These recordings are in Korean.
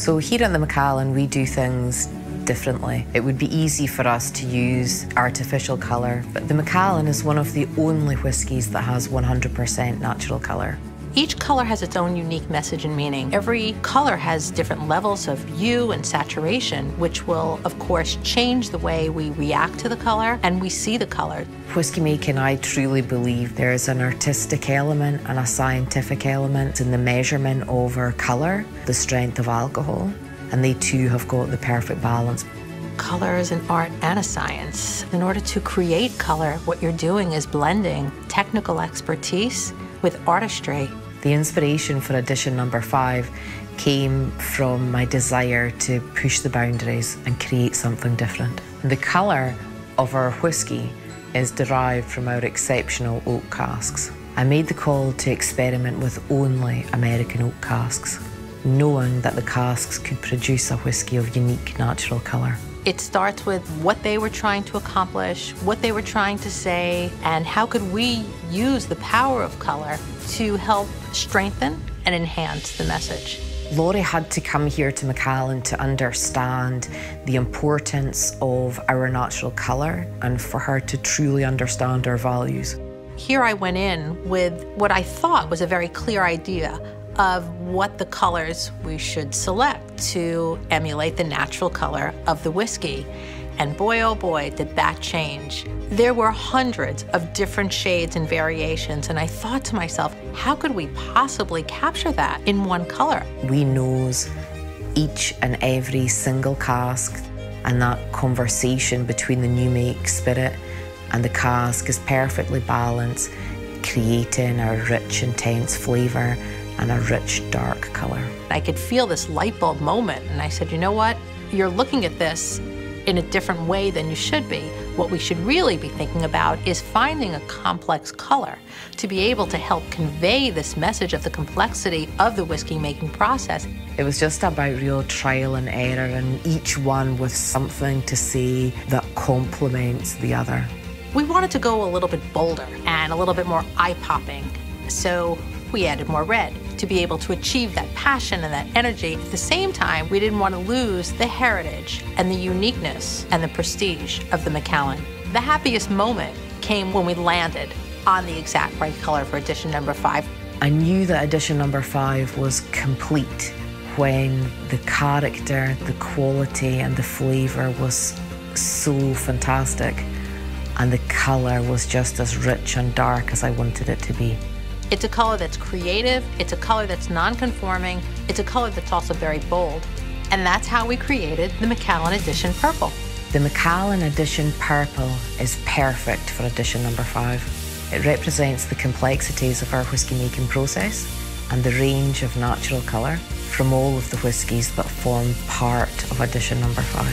So here at the Macallan, we do things differently. It would be easy for us to use artificial colour, but the Macallan is one of the only whiskies that has 100% natural colour. Each color has its own unique message and meaning. Every color has different levels of hue and saturation, which will, of course, change the way we react to the color and we see the color. Whisky making, I truly believe there is an artistic element and a scientific element in the measurement over colour, the strength of alcohol, and they too have got the perfect balance. Color is an art and a science. In order to create color, what you're doing is blending technical expertise with artistry. The inspiration for edition number 5 came from my desire to push the boundaries and create something different. The colour of our whisky is derived from our exceptional oak casks. I made the call to experiment with only American oak casks, knowing that the casks could produce a whisky of unique natural colour. It starts with what they were trying to accomplish, what they were trying to say, and how could we use the power of color to help strengthen and enhance the message. Laurie had to come here to Macallan to understand the importance of our natural colour and for her to truly understand our values. Here I went in with what I thought was a very clear idea of what the colors we should select to emulate the natural color of the whiskey. And boy, oh boy, did that change. There were hundreds of different shades and variations, and I thought to myself, how could we possibly capture that in one color? We nose each and every single cask, and that conversation between the new make spirit and the cask is perfectly balanced, creating a rich, intense flavour and a rich, dark colour. I could feel this light bulb moment, and I said, you know what? You're looking at this in a different way than you should be. What we should really be thinking about is finding a complex color to be able to help convey this message of the complexity of the whiskey making process. It was just about real trial and error, and each one with something to say that complements the other. We wanted to go a little bit bolder and a little bit more eye-popping, so we added more red to be able to achieve that passion and that energy. At the same time, we didn't want to lose the heritage and the uniqueness and the prestige of the Macallan. The happiest moment came when we landed on the exact right color for edition number 5. I knew that edition number 5 was complete when the character, the quality and the flavour was so fantastic, and the colour was just as rich and dark as I wanted it to be. It's a color that's creative, it's a color that's non-conforming, it's a color that's also very bold. And that's how we created the Macallan Edition Purple. The Macallan Edition Purple is perfect for edition number 5. It represents the complexities of our whisky making process and the range of natural colour from all of the whiskies that form part of edition number 5.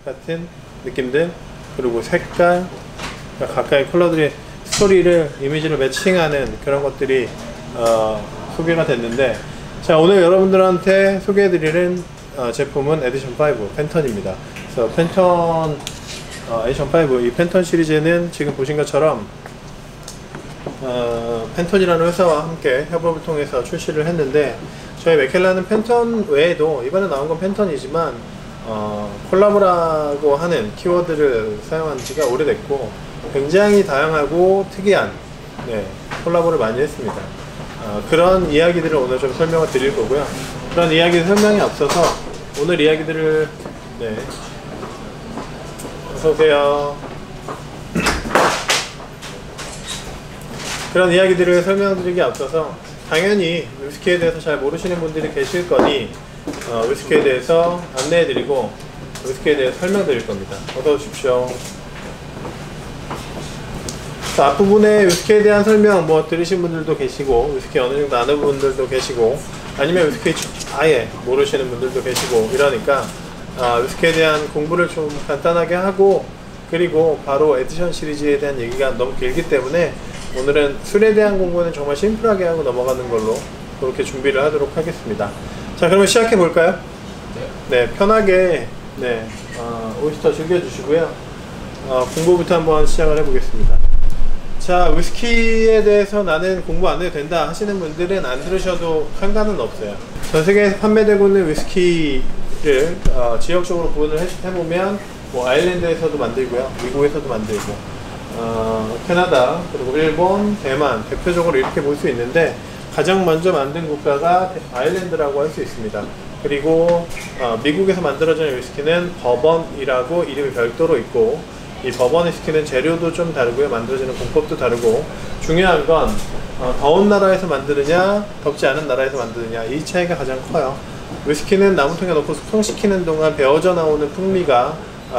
같은 느낌들, 그리고 색깔, 각각의 컬러들의 스토리를, 이미지를 매칭하는 그런 것들이 소개가 됐는데, 자, 오늘 여러분들한테 소개해드리는 제품은 에디션 5 펜턴입니다. 그래서 펜턴 에디션 5, 이 펜턴 시리즈는 지금 보신 것처럼 펜턴이라는 회사와 함께 협업을 통해서 출시를 했는데, 저희 맥켈란은 펜턴 외에도, 이번에 나온 건 펜턴이지만 콜라보라고 하는 키워드를 사용한 지가 오래됐고 굉장히 다양하고 특이한 콜라보를 많이 했습니다. 그런 이야기들을 오늘 좀 설명을 드릴 거고요. 그런 이야기 설명에 앞서서 오늘 이야기들을 어서오세요. 그런 이야기들을 설명드리기 앞서서 당연히 위스키에 대해서 잘 모르시는 분들이 계실 거니 위스키에 대해서 안내해드리고 위스키에 대해서 설명드릴 겁니다. 어서 오십시오. 앞부분에 위스키에 대한 설명 들으신 분들도 계시고, 위스키 어느 정도 아는 분들도 계시고, 아니면 위스키 아예 모르시는 분들도 계시고 이러니까 위스키에 대한 공부를 좀 간단하게 하고, 그리고 바로 에디션 시리즈에 대한 얘기가 너무 길기 때문에 오늘은 술에 대한 공부는 정말 심플하게 하고 넘어가는 걸로 그렇게 준비를 하도록 하겠습니다. 자, 그러면 시작해 볼까요? 네, 편하게 네, 오이스터 즐겨주시고요. 공부부터 한번 시작을 해보겠습니다. 자, 위스키에 대해서 나는 공부 안 해도 된다 하시는 분들은 안 들으셔도 상관은 없어요. 전 세계에서 판매되고 있는 위스키를 지역적으로 구분을 해보면 뭐 아일랜드에서도 만들고요, 미국에서도 만들고, 캐나다, 그리고 일본, 대만 대표적으로 이렇게 볼 수 있는데, 가장 먼저 만든 국가가 아일랜드라고 할 수 있습니다. 그리고 미국에서 만들어지는 위스키는 버번이라고 이름이 별도로 있고, 이 버번 위스키는 재료도 좀 다르고요, 만들어지는 공법도 다르고, 중요한 건 더운 나라에서 만드느냐 덥지 않은 나라에서 만드느냐, 이 차이가 가장 커요. 위스키는 나무통에 넣고 숙성시키는 동안 배어져 나오는 풍미가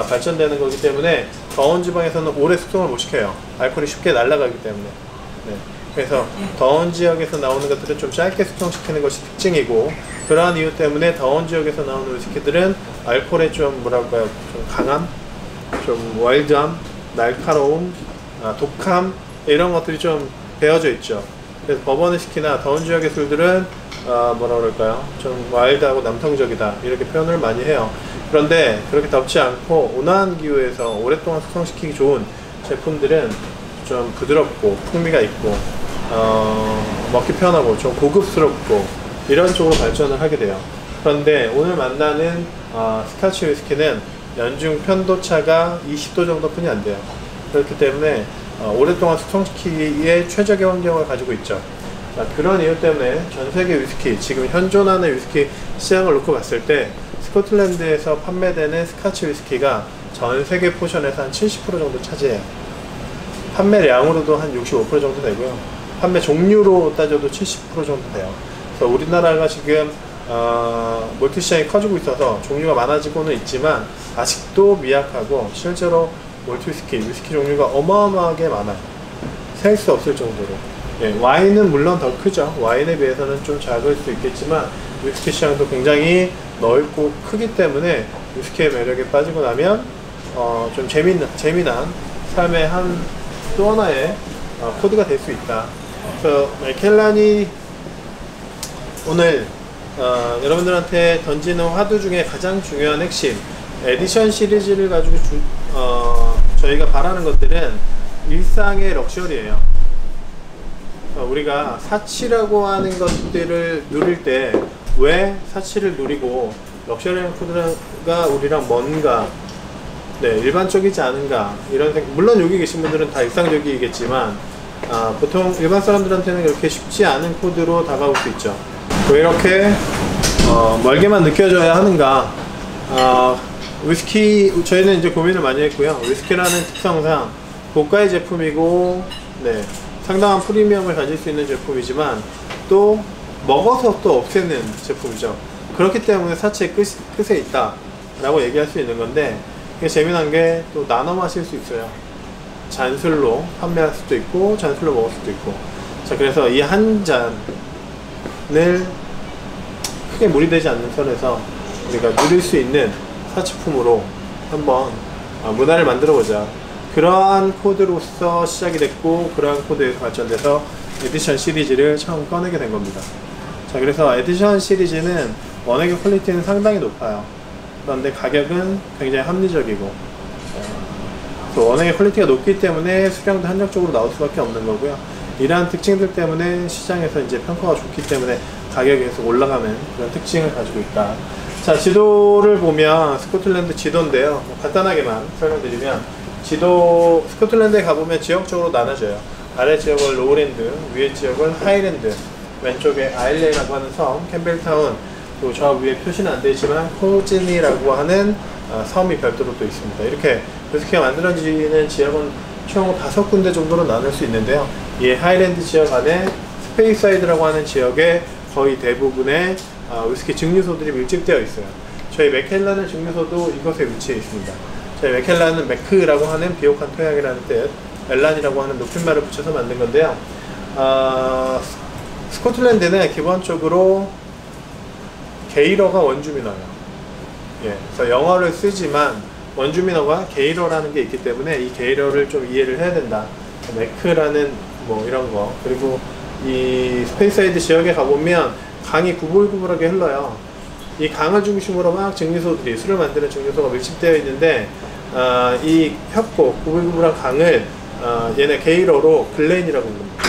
발전되는 거기 때문에 더운 지방에서는 오래 숙성을 못 시켜요. 알코올이 쉽게 날아가기 때문에. 네. 그래서 더운 지역에서 나오는 것들은 좀 짧게 숙성시키는 것이 특징이고, 그러한 이유 때문에 더운 지역에서 나오는 위스키들은 알코올에 좀 뭐랄까요, 좀 강함, 좀 와일드함, 날카로움, 독함, 이런 것들이 좀 배어져 있죠. 그래서 버번 위스키나 더운 지역의 술들은 뭐라 그럴까요, 좀 와일드하고 남성적이다, 이렇게 표현을 많이 해요. 그런데 그렇게 덥지 않고 온화한 기후에서 오랫동안 숙성시키기 좋은 제품들은 좀 부드럽고 풍미가 있고 먹기 편하고 좀 고급스럽고 이런 쪽으로 발전을 하게 돼요. 그런데 오늘 만나는 스카치 위스키는 연중 편도차가 20도 정도뿐이 안 돼요. 그렇기 때문에 오랫동안 숙성시키기에 최적의 환경을 가지고 있죠. 자, 그런 이유 때문에 전 세계 위스키, 지금 현존하는 위스키 시장을 놓고 봤을 때 스코틀랜드에서 판매되는 스카치 위스키가 전 세계 포션에서 한 70% 정도 차지해요. 판매량으로도 한 65% 정도 되고요. 판매 종류로 따져도 70% 정도 돼요. 그래서 우리나라가 지금 몰트 시장이 커지고 있어서 종류가 많아지고는 있지만 아직도 미약하고, 실제로 몰트 위스키 종류가 어마어마하게 많아요. 셀 수 없을 정도로. 예, 와인은 물론 더 크죠. 와인에 비해서는 좀 작을 수 있겠지만 위스키 시장도 굉장히 넓고 크기 때문에 위스키의 매력에 빠지고 나면 좀 재미난 삶의 또 하나의 코드가 될 수 있다. 그래서 맥켈란이 오늘 여러분들한테 던지는 화두 중에 가장 중요한 핵심, 에디션 시리즈를 가지고 저희가 바라는 것들은 일상의 럭셔리예요. 우리가 사치라고 하는 것들을 누릴 때 왜 사치를 누리고 럭셔리한 푸드가 우리랑 뭔가 일반적이지 않은가, 이런 물론 여기 계신 분들은 다 일상적이겠지만 보통 일반 사람들한테는 그렇게 쉽지 않은 코드로 다가올 수 있죠. 왜 이렇게 멀게만 느껴져야 하는가. 위스키, 저희는 이제 고민을 많이 했고요. 위스키라는 특성상 고가의 제품이고 상당한 프리미엄을 가질 수 있는 제품이지만 또 먹어서 또 없애는 제품이죠. 그렇기 때문에 사치의 끝에 있다 라고 얘기할 수 있는 건데, 이게 재미난 게 또 나눠 마실 수 있어요. 잔술로 판매할 수도 있고 잔술로 먹을 수도 있고. 자, 그래서 이 한 잔을 크게 무리되지 않는 선에서 우리가 누릴 수 있는 사치품으로 한번 문화를 만들어 보자. 그러한 코드로서 시작이 됐고, 그러한 코드에서 발전돼서 에디션 시리즈를 처음 꺼내게 된 겁니다. 자, 그래서 에디션 시리즈는 원액의 퀄리티는 상당히 높아요. 그런데 가격은 굉장히 합리적이고, 또 원액의 퀄리티가 높기 때문에 수량도 한정적으로 나올 수밖에 없는 거고요. 이러한 특징들 때문에 시장에서 이제 평가가 좋기 때문에 가격이 계속 올라가는 그런 특징을 가지고 있다. 자, 지도를 보면 스코틀랜드 지도인데요. 간단하게만 설명드리면, 스코틀랜드에 가보면 지역적으로 나눠져요. 아래 지역은 로우랜드, 위에 지역은 하이랜드, 왼쪽에 아일레라고 하는 섬, 캠벨타운, 또 저 위에 표시는 안 되지만 코즈니라고 하는 섬이 별도로 또 있습니다. 이렇게 위스키가 만들어지는 지역은 총 5군데 정도로 나눌 수 있는데요. 이 하이랜드 지역 안에 스페이사이드라고 하는 지역에 거의 대부분의 위스키 증류소들이 밀집되어 있어요. 저희 맥켈란의 증류소도 이곳에 위치해 있습니다. 저희 맥켈란은 맥크라고 하는 비옥한 토양이라는 뜻, 엘란이라고 하는 높임말을 붙여서 만든 건데요. 스코틀랜드는 기본적으로 게이러가 원주민어예요. 예, 그래서 영어를 쓰지만 원주민어가 게이러라는 게 있기 때문에 이 게이러를 좀 이해를 해야 된다. 맥크라는 뭐 이런 거, 그리고 이 스페이사이드 지역에 가보면 강이 구불구불하게 흘러요. 이 강을 중심으로 막 증류소들이 술을 만드는 증류소가 밀집되어 있는데 이 협곡 구불구불한 강을 얘네 게일어로 글렌이라고 부릅니다.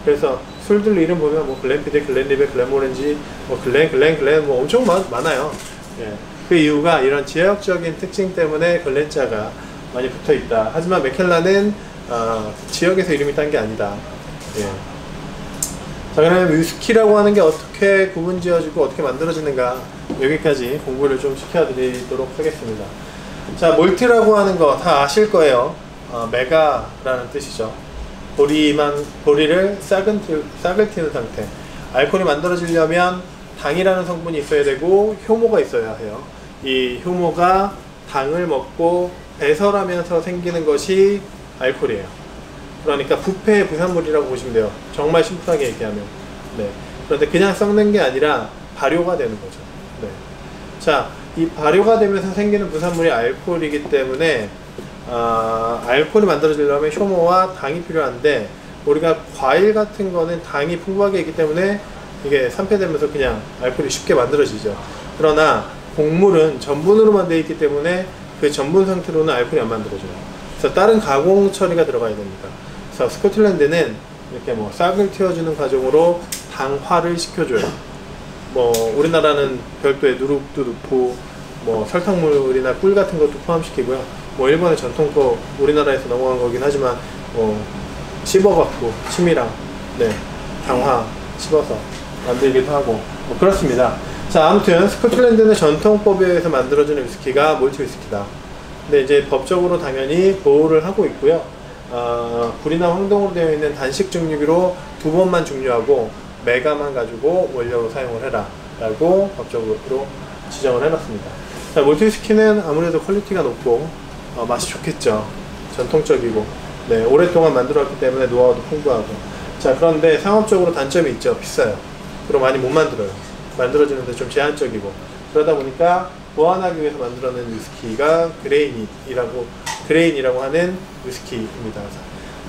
그래서 술들 이름 보면 뭐 글렌피드, 글렌리베, 글렌모렌지, 뭐 글렌 뭐 엄청 많아요. 예. 그 이유가 이런 지역적인 특징 때문에 글렌자가 많이 붙어 있다. 하지만 맥켈란은 지역에서 이름이 딴 게 아니다. 예. 자, 그러면 위스키라고 하는 게 어떻게 구분 지어지고 어떻게 만들어지는가, 여기까지 공부를 좀 시켜드리도록 하겠습니다. 자, 몰트라고 하는 거 다 아실 거예요. 메가라는 뜻이죠. 보리를 싹을 틔는 상태. 알코올이 만들어지려면 당이라는 성분이 있어야 되고 효모가 있어야 해요. 이 효모가 당을 먹고 배설하면서 생기는 것이 알코올이에요. 그러니까 부패의 부산물이라고 보시면 돼요. 정말 심플하게 얘기하면. 네. 그런데 그냥 썩는 게 아니라 발효가 되는 거죠. 네. 자, 이 발효가 되면서 생기는 부산물이 알코올이기 때문에 알코올이 만들어지려면 효모와 당이 필요한데, 우리가 과일 같은 거는 당이 풍부하게 있기 때문에 이게 산패되면서 그냥 알코올이 쉽게 만들어지죠. 그러나 곡물은 전분으로만 되어 있기 때문에 그 전분 상태로는 알코올이 안 만들어져요. 그래서 다른 가공 처리가 들어가야 됩니다. 그래서 스코틀랜드는 이렇게 뭐 싹을 틔워주는 과정으로 당화를 시켜줘요. 뭐 우리나라는 별도의 누룩도 넣고 뭐 설탕물이나 꿀 같은 것도 포함시키고요. 뭐 일본의 전통거, 우리나라에서 넘어간 거긴 하지만 뭐 씹어갖고 침이랑 당화 씹어서 만들기도 하고 뭐 그렇습니다. 자, 아무튼 스코틀랜드는 전통법에 의해서 만들어지는 위스키가 몰트 위스키다. 근데 이제 법적으로 당연히 보호를 하고 있고요. 불이나 황동으로 되어 있는 단식 증류기로 2번만 증류하고 메가만 가지고 원료로 사용을 해라 라고 법적으로 지정을 해놨습니다. 자, 몰트 위스키는 아무래도 퀄리티가 높고 맛이 좋겠죠. 전통적이고 오랫동안 만들어왔기 때문에 노하우도 풍부하고. 자, 그런데 상업적으로 단점이 있죠. 비싸요. 그리고 많이 못 만들어요. 만들어지는데 좀 제한적이고. 그러다 보니까 보완하기 위해서 만들어낸 위스키가 그레인이라고 하는 위스키입니다.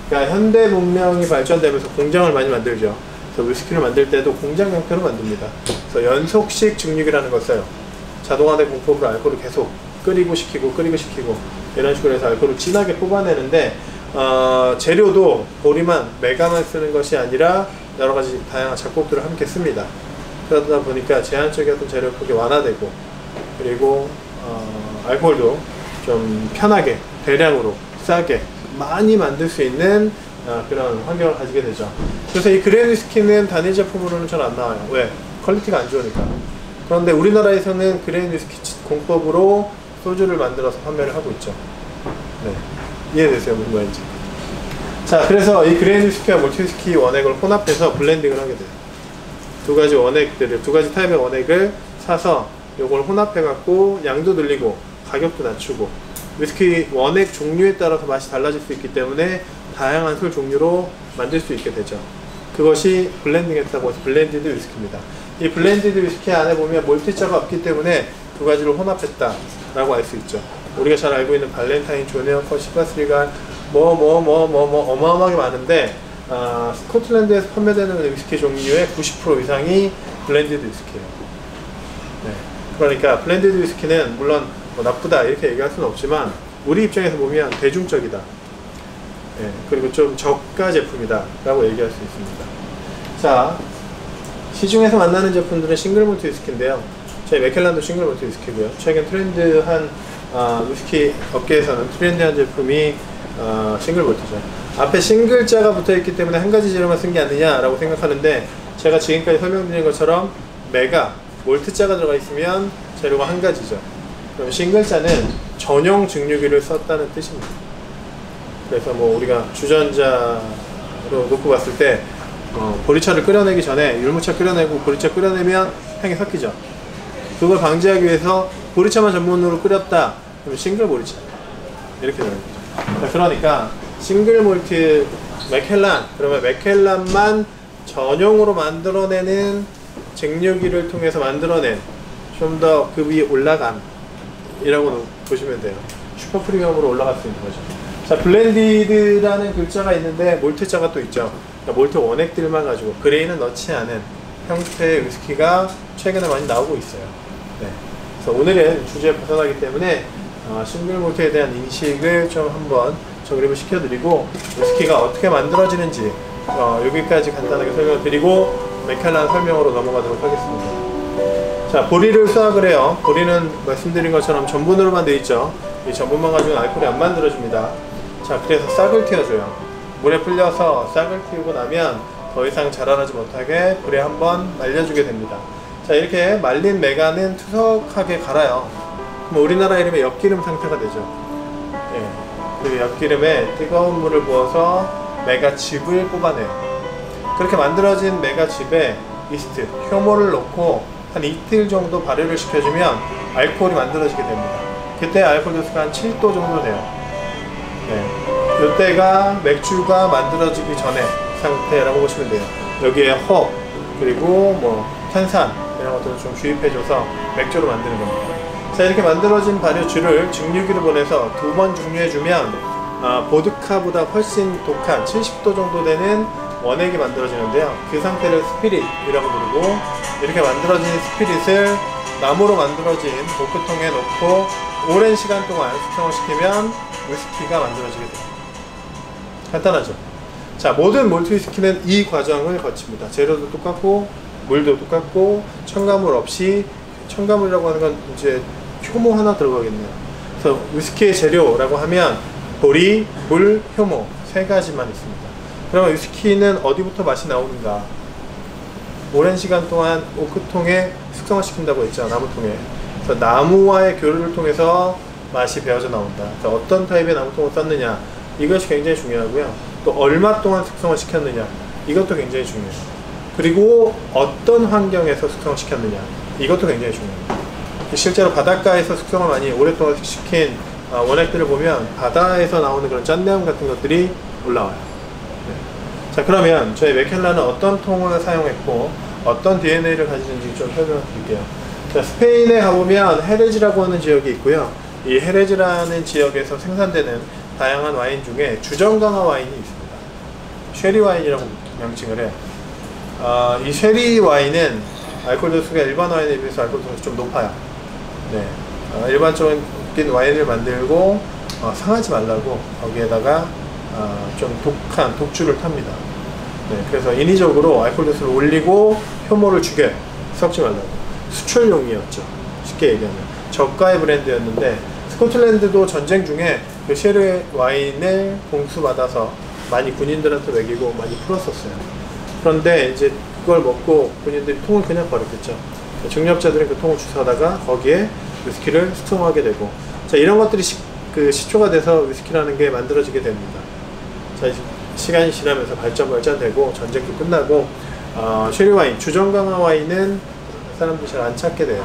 그러니까 현대 문명이 발전되면서 공장을 많이 만들죠. 그래서 위스키를 만들 때도 공장 형태로 만듭니다. 그래서 연속식 증류기라는 걸 써요. 자동화된 공법으로 알코올을 계속 끓이고 식히고 이런 식으로 해서 알코올을 진하게 뽑아내는데, 재료도 보리만 메가만 쓰는 것이 아니라 여러가지 다양한 작곡들을 함께 씁니다. 그러다 보니까 제한적이었던 재료 폭이 완화되고, 그리고 알코올도 좀 편하게 대량으로 싸게 많이 만들 수 있는 그런 환경을 가지게 되죠. 그래서 이 그레인 위스키는 단일 제품으로는 잘 안 나와요. 왜? 퀄리티가 안 좋으니까. 그런데 우리나라에서는 그레인 위스키 공법으로 소주를 만들어서 판매를 하고 있죠. 네, 이해되세요? 무슨 말인지. 자, 그래서 이 그레인 위스키와 몰트 위스키 원액을 혼합해서 블렌딩을 하게 돼요. 두 가지 타입의 원액을 사서 요걸 혼합해 갖고 양도 늘리고 가격도 낮추고, 위스키 원액 종류에 따라서 맛이 달라질 수 있기 때문에 다양한 술 종류로 만들 수 있게 되죠. 그것이 블렌딩했다고 해서 블렌디드 위스키입니다. 이 블렌디드 위스키 안에 보면 몰트자가 없기 때문에 두 가지를 혼합했다 라고 알 수 있죠. 우리가 잘 알고 있는 발렌타인, 조네어커, 시바스리갈 어마어마하게 많은데, 스코틀랜드에서 판매되는 위스키 종류의 90% 이상이 블렌디드 위스키예요. 네. 그러니까 블렌디드 위스키는 물론 뭐 나쁘다 이렇게 얘기할 수는 없지만 우리 입장에서 보면 대중적이다. 네. 그리고 좀 저가 제품이다 라고 얘기할 수 있습니다. 자, 시중에서 만나는 제품들은 싱글 몰트 위스키인데요. 저희 맥켈란도 싱글 몰트 위스키고요. 최근 트렌드한 위스키 업계에서는 트렌드한 제품이 싱글 몰트죠. 앞에 싱글자가 붙어있기 때문에 한 가지 재료만 쓴 게 아니냐 라고 생각하는데, 제가 지금까지 설명드린 것처럼 메가, 몰트자가 들어가 있으면 재료가 한 가지죠. 그럼 싱글자는 전용 증류기를 썼다는 뜻입니다. 그래서 뭐 우리가 주전자로 놓고 봤을 때 보리차를 끓여내기 전에 율무차 끓여내고 보리차 끓여내면 향이 섞이죠. 그걸 방지하기 위해서 보리차만 전문으로 끓였다 그러면 싱글 보리차 이렇게 되는 거죠. 그러니까 싱글 몰트 맥켈란, 그러면 맥켈란만 전용으로 만들어내는 증류기를 통해서 만들어낸 좀 더 급이 올라간 이라고 보시면 돼요. 슈퍼 프리미엄으로 올라갈 수 있는 거죠. 자, 블렌디드라는 글자가 있는데 몰트자가 또 있죠. 그러니까 몰트 원액들만 가지고 그레인은 넣지 않은 형태의 위스키가 최근에 많이 나오고 있어요. 네. 그래서 오늘은 주제에 벗어나기 때문에 싱글 몰트에 대한 인식을 좀 한번 정립을 시켜드리고 위스키가 어떻게 만들어지는지 여기까지 간단하게 설명을 드리고 맥켈란 설명으로 넘어가도록 하겠습니다. 자, 보리를 수확을 해요. 보리는 말씀드린 것처럼 전분으로만 되어 있죠. 이 전분만 가지고는 알코올이 안 만들어집니다. 자, 그래서 싹을 틔워줘요. 물에 불려서 싹을 틔우고 나면 더 이상 자라나지 못하게 불에 한번 말려주게 됩니다. 자, 이렇게 말린 메가는 투석하게 갈아요. 그럼 우리나라 이름의 엿기름 상태가 되죠. 예, 그 엿기름에 뜨거운 물을 부어서 메가즙을 뽑아내요. 그렇게 만들어진 메가즙에 이스트, 효모를 넣고 한 이틀 정도 발효를 시켜주면 알코올이 만들어지게 됩니다. 그때 알코올 도수가 한 7도 정도 돼요. 네. 이때가 맥주가 만들어지기 전에 상태라고 보시면 돼요. 여기에 허브 그리고 뭐 탄산 이런 것들을 좀 주입해줘서 맥주로 만드는 겁니다. 자, 이렇게 만들어진 발효주를 증류기로 보내서 2번 증류해주면 보드카보다 훨씬 독한 70도 정도 되는 원액이 만들어지는데요. 그 상태를 스피릿이라고 부르고, 이렇게 만들어진 스피릿을 나무로 만들어진 오크통에 넣고 오랜 시간 동안 숙성을 시키면 위스키가 만들어지게 됩니다. 간단하죠? 자, 모든 몰트 위스키는 이 과정을 거칩니다. 재료도 똑같고 물도 똑같고 첨가물 없이, 첨가물이라고 하는 건 이제 효모 하나 들어가겠네요. 그래서 위스키의 재료라고 하면 보리, 물, 효모 세 가지만 있습니다. 그러면 위스키는 어디부터 맛이 나오는가? 오랜 시간 동안 오크통에 숙성을 시킨다고 했죠. 나무통에. 그래서 나무와의 교류를 통해서 맛이 배어져 나온다. 그래서 어떤 타입의 나무통을 썼느냐, 이것이 굉장히 중요하고요. 또 얼마 동안 숙성을 시켰느냐, 이것도 굉장히 중요해요. 그리고 어떤 환경에서 숙성을 시켰느냐, 이것도 굉장히 중요합니다. 실제로 바닷가에서 숙성을 많이 오랫동안 시킨 원액들을 보면 바다에서 나오는 그런 짠내음 같은 것들이 올라와요. 네. 자, 그러면 저희 맥켈란은 어떤 통을 사용했고 어떤 DNA를 가지는지 좀 설명을 드릴게요. 자, 스페인에 가보면 헤레즈라고 하는 지역이 있고요. 이 헤레즈라는 지역에서 생산되는 다양한 와인 중에 주정강화 와인이 있습니다. 쉐리 와인이라고 명칭을 해요. 이 쉐리 와인은 알코올 도수가 일반 와인에 비해서 알코올 도수가 좀 높아요. 네. 일반적인 와인을 만들고 상하지 말라고 거기에다가 좀 독한 독주를 탑니다. 네. 그래서 인위적으로 알코올 도수를 올리고 효모를 죽여요. 섞지 말라고. 수출용이었죠. 쉽게 얘기하면 저가의 브랜드였는데, 스코틀랜드도 전쟁 중에 그 쉐리 와인을 공수받아서 많이 군인들한테 먹이고 많이 풀었었어요. 그런데 이제 그걸 먹고 군인들이 통을 그냥 버렸겠죠. 중립자들은 그 통을 주워다가 거기에 위스키를 숙성하게 되고, 자, 이런 것들이 시초가 돼서 위스키라는 게 만들어지게 됩니다. 자, 시간이 지나면서 발전되고 전쟁도 끝나고 쉐리 와인, 주정강화 와인은 사람들이 잘 안 찾게 돼요.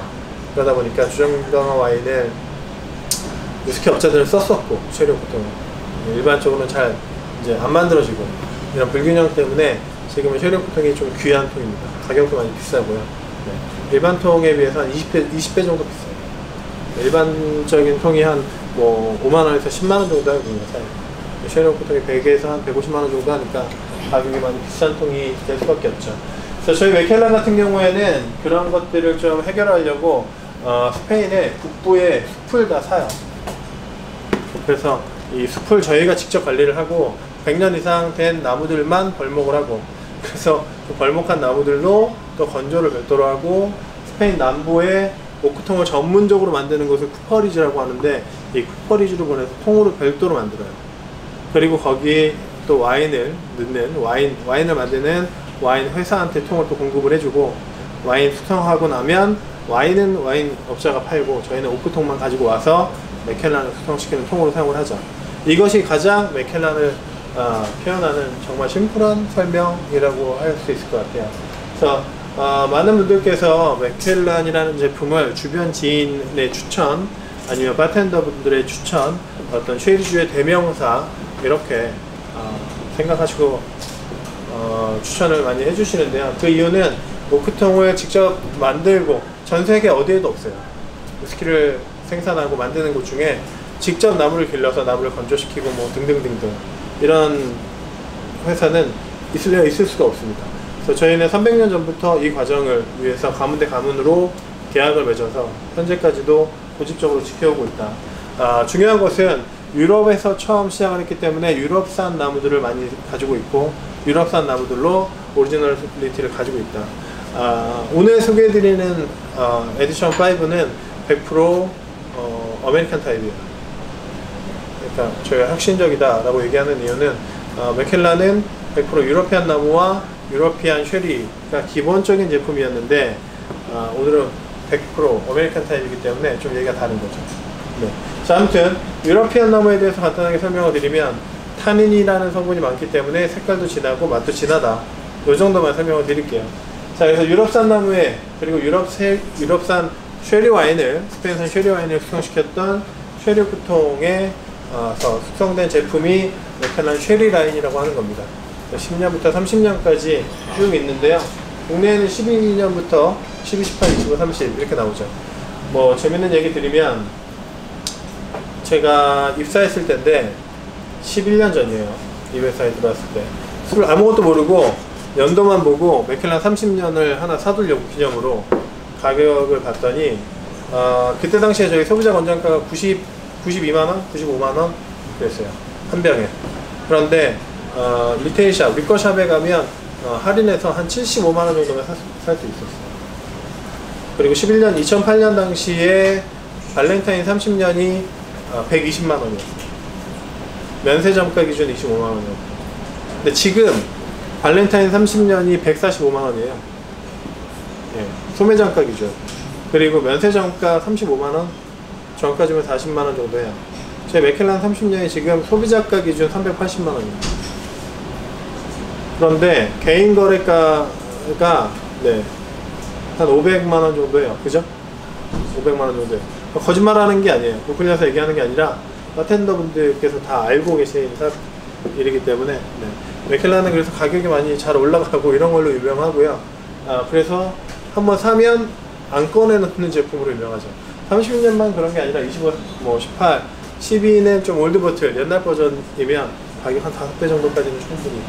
그러다 보니까 주정강화 와인을 위스키 업자들은 썼었고, 쉐리 보통 일반적으로는 잘 이제 안 만들어지고, 이런 불균형 때문에 지금은 쉐리 보통이 좀 귀한 통입니다. 가격도 많이 비싸고요. 네. 일반 통에 비해서 한 20배 정도 비싸요. 일반적인 통이 한 뭐 5만원에서 10만원 정도 하거든요. 쉐리 보통이 100에서 한 150만원 정도 하니까 가격이 많이 비싼 통이 될 수밖에 없죠. 그래서 저희 맥켈란 같은 경우에는 그런 것들을 좀 해결하려고 스페인의 북부에 숲을 다 사요. 그래서 이 숲을 저희가 직접 관리를 하고 100년 이상 된 나무들만 벌목을 하고, 그래서 그 벌목한 나무들로 또 건조를 별도로 하고, 스페인 남부에 오크통을 전문적으로 만드는 것을 쿠퍼리즈라고 하는데, 이 쿠퍼리즈로 보내서 통으로 별도로 만들어요. 그리고 거기에 또 와인을 넣는 와인을 만드는 와인 회사한테 통을 또 공급을 해주고, 와인 숙성하고 나면 와인은 와인 업자가 팔고, 저희는 오크통만 가지고 와서 맥켈란을 숙성시키는 통으로 사용을 하죠. 이것이 가장 맥켈란을 표현하는 정말 심플한 설명이라고 할 수 있을 것 같아요. 그래서 많은 분들께서 맥켈란이라는 제품을 주변 지인의 추천, 아니면 바텐더 분들의 추천, 어떤 쉐리주의 대명사 이렇게 생각하시고 추천을 많이 해주시는데요. 그 이유는 오크통을 직접 만들고 전 세계 어디에도 없어요. 위스키를 생산하고 만드는 곳 중에 직접 나무를 길러서 나무를 건조시키고 뭐 등등등등 이런 회사는 있을 수가 없습니다. 그래서 저희는 300년 전부터 이 과정을 위해서 가문대 가문으로 계약을 맺어서 현재까지도 고집적으로 지켜오고 있다. 중요한 것은 유럽에서 처음 시작을 했기 때문에 유럽산 나무들을 많이 가지고 있고 유럽산 나무들로 오리지널리티를 가지고 있다. 오늘 소개해드리는 에디션 5는 100% 아메리칸 타입이에요. 그러니까 저희가 혁신적이다 라고 얘기하는 이유는 맥켈란은 100% 유러피안 나무와 유러피안 쉐리가 기본적인 제품이었는데 오늘은 100% 아메리칸 타입이기 때문에 좀 얘기가 다른 거죠. 네. 자, 아무튼 유러피안 나무에 대해서 간단하게 설명을 드리면 타닌이라는 성분이 많기 때문에 색깔도 진하고 맛도 진하다. 이 정도만 설명을 드릴게요. 자, 그래서 유럽산 나무에 그리고 유럽산 쉐리 와인을 스페인산 쉐리 와인을 숙성시켰던 쉐리 쿠통에 숙성된 제품이 맥켈란 쉐리 라인이라고 하는 겁니다. 10년부터 30년까지 쭉 있는데요. 국내에는 12년부터 12, 18, 25, 30 이렇게 나오죠. 뭐 재밌는 얘기 드리면 제가 입사했을 때인데 11년 전이에요. 이 회사에 들어왔을 때 술 아무것도 모르고 연도만 보고 맥켈란 30년을 하나 사두려고 기념으로 가격을 봤더니 그때 당시에 저희 소비자 권장가가 92만원? 95만원? 그랬어요. 한 병에. 그런데 리테일샵, 리커샵에 가면 할인해서 한 75만원 정도면 살 수 있었어요. 그리고 2008년 당시에 발렌타인 30년이 120만원이었어요. 면세점가 기준 25만원이었고. 근데 지금 발렌타인 30년이 145만원이에요. 예, 소매점가 기준. 그리고 면세점가 35만원, 정가 주면 40만원 정도 해요. 제 맥켈란 30년이 지금 소비자가 기준 380만원입니다. 그런데 개인 거래가가 네, 한 500만원 정도 해요. 그죠? 500만원 정도 해요. 거짓말하는 게 아니에요. 부풀려서 얘기하는 게 아니라 바텐더 분들께서 다 알고 계신 일이기 때문에 네. 맥켈란은 그래서 가격이 많이 잘 올라가고 이런 걸로 유명하고요. 그래서 한번 사면 안 꺼내놓는 제품으로 유명하죠. 30년만 그런 게 아니라 25, 18, 12는 좀 올드 버틀, 옛날 버전이면 가격 한 5배 정도까지는 충분히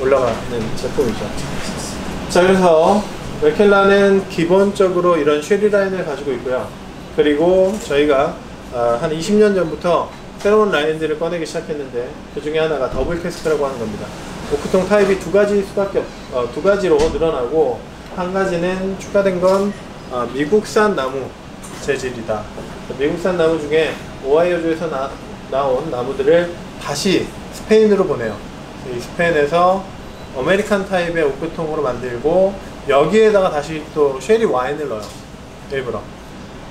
올라가는 제품이죠. 자, 그래서 맥켈란은 기본적으로 이런 쉐리 라인을 가지고 있고요. 그리고 저희가 한 20년 전부터 새로운 라인들을 꺼내기 시작했는데 그 중에 하나가 더블 캐스크라고 하는 겁니다. 오크통 타입이 두 가지로 늘어나고 한 가지는 추가된 건 미국산 나무 재질이다. 미국산 나무 중에 오하이오주에서 나온 나무들을 다시 스페인으로 보내요. 이 스페인에서 아메리칸 타입의 오크통으로 만들고 여기에다가 다시 또 쉐리 와인을 넣어요. 일부러.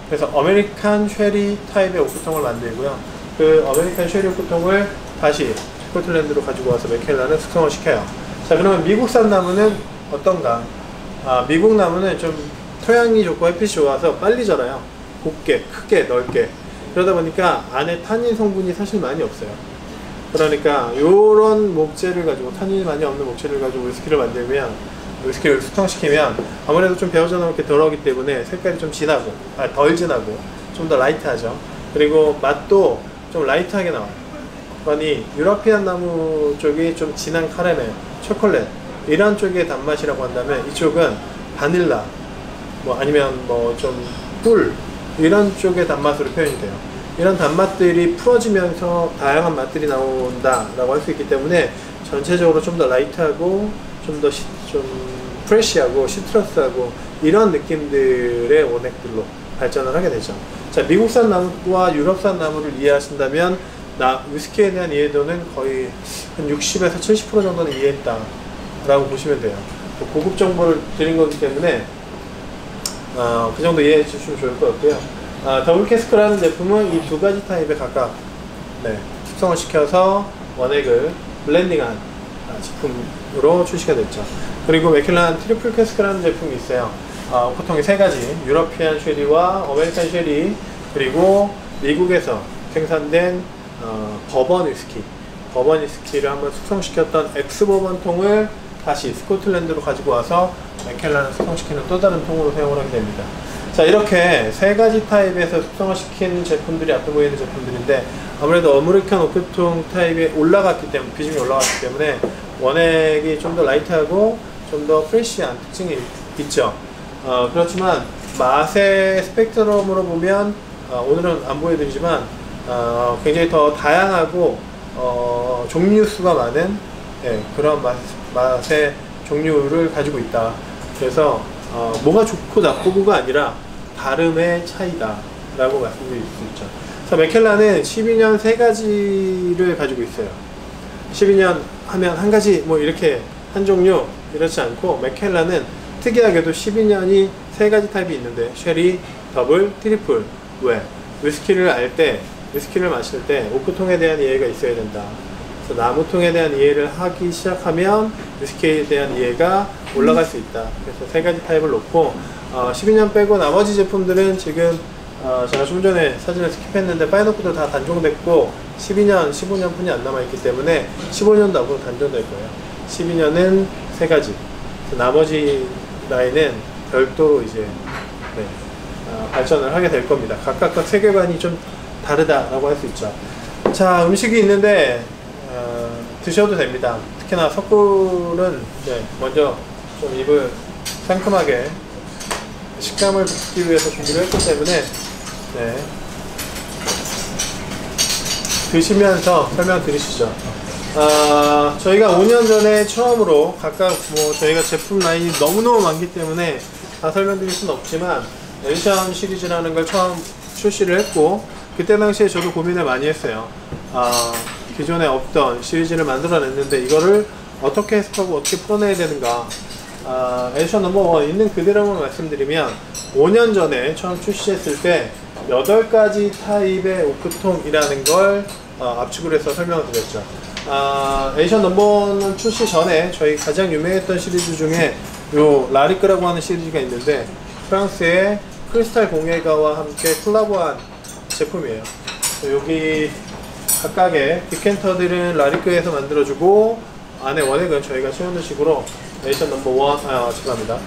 그래서 아메리칸 쉐리 타입의 오크통을 만들고요. 그 아메리칸 쉐리 오크통을 다시 스코틀랜드로 가지고 와서 맥켈란을 숙성을 시켜요. 자, 그러면 미국산 나무는 어떤가? 미국 나무는 좀 토양이 좋고 햇빛이 좋아서 빨리 자라요. 곱게, 크게, 넓게. 그러다 보니까 안에 타닌 성분이 사실 많이 없어요. 그러니까 요런 목재를 가지고, 타닌이 많이 없는 목재를 가지고 위스키를 만들면, 위스키를 숙성시키면 아무래도 좀 배어져 나오게 덜하기 때문에 색깔이 좀 진하고, 덜 진하고 좀 더 라이트하죠. 그리고 맛도 좀 라이트하게 나와요. 그러니 유러피안 나무 쪽이 좀 진한 카라멜, 초콜릿 이런 쪽의 단맛이라고 한다면 이쪽은 바닐라 아니면 좀 꿀 이런 쪽의 단맛으로 표현이 돼요. 이런 단맛들이 풀어지면서 다양한 맛들이 나온다 라고 할 수 있기 때문에 전체적으로 좀 더 라이트하고 좀 더 좀 프레쉬하고 시트러스하고 이런 느낌들의 원액들로 발전을 하게 되죠. 자, 미국산 나무와 유럽산 나무를 이해하신다면 위스키에 대한 이해도는 거의 한 60에서 70% 정도는 이해했다 라고 보시면 돼요. 고급 정보를 드린 거기 때문에 그 정도 이해해 주시면 좋을 것 같고요. 더블 캐스크라는 제품은 이 두 가지 타입에 각각 숙성을 시켜서 원액을 블렌딩한 제품으로 출시가 됐죠. 그리고 맥켈란 트리플 캐스크라는 제품이 있어요. 보통 세 가지, 유러피안 쉐리와 아메리칸 쉐리, 그리고 미국에서 생산된 버번 위스키를 한번 숙성시켰던 엑스버번 통을 다시 스코틀랜드로 가지고 와서 맥켈란을 숙성시키는 또 다른 통으로 사용을 하게 됩니다. 자, 이렇게 세 가지 타입에서 숙성을 시킨 제품들이 앞에 보이는 제품들인데 아무래도 아메리칸 오크통 타입에 올라갔기 때문에, 비중이 올라갔기 때문에 원액이 좀 더 라이트하고 좀 더 프레쉬한 특징이 있죠. 그렇지만 맛의 스펙트럼으로 보면 오늘은 안 보여드리지만 굉장히 더 다양하고 종류 수가 많은 그런 맛의 종류를 가지고 있다. 그래서 뭐가 좋고 나쁘고가 아니라 다름의 차이다 라고 말씀드릴 수 있죠. 그래서 맥켈란은 12년 세 가지를 가지고 있어요. 12년 하면 한 가지 뭐 이렇게 한 종류 이렇지 않고 맥켈란은 특이하게도 12년이 세 가지 타입이 있는데 쉐리, 더블, 트리플. 왜? 위스키를 알 때, 위스키를 마실 때 오크통에 대한 이해가 있어야 된다. 그래서 나무통에 대한 이해를 하기 시작하면 위스키에 대한 이해가 올라갈 수 있다. 그래서 세 가지 타입을 놓고 12년 빼고 나머지 제품들은 지금 제가 좀 전에 사진을 스킵했는데 파이너프도 다 단종됐고 12년, 15년 분이 안 남아있기 때문에 15년도 앞으로 단종될 거예요. 12년은 세 가지, 나머지 라인은 별도로 이제 발전을 하게 될 겁니다. 각각 세계관이 좀 다르다라고 할 수 있죠. 자, 음식이 있는데 드셔도 됩니다. 특히나 석굴은 먼저 좀 입을 상큼하게 식감을 붙이기 위해서 준비를 했기 때문에 드시면서 설명 드리시죠. 저희가 5년 전에 처음으로 각각 저희가 제품 라인이 너무너무 많기 때문에 다 설명드릴 수는 없지만 에디션 시리즈라는 걸 처음 출시를 했고 그때 당시에 저도 고민을 많이 했어요. 기존에 없던 시리즈를 만들어냈는데 이거를 어떻게 해석하고 어떻게 풀어내야 되는가. 에디션 넘버 1 있는 그대로만 말씀드리면 5년 전에 처음 출시했을 때 8가지 타입의 오크통이라는 걸 압축을 해서 설명을 드렸죠. 에디션 넘버는 출시 전에 저희 가장 유명했던 시리즈 중에 요 라리크라고 하는 시리즈가 있는데 프랑스의 크리스탈 공예가와 함께 콜라보한 제품이에요. 여기 각각의 디켄터들은 라리크에서 만들어주고 안에 원액은 저희가 채우는 식으로 에디션 넘버 1, 죄송합니다.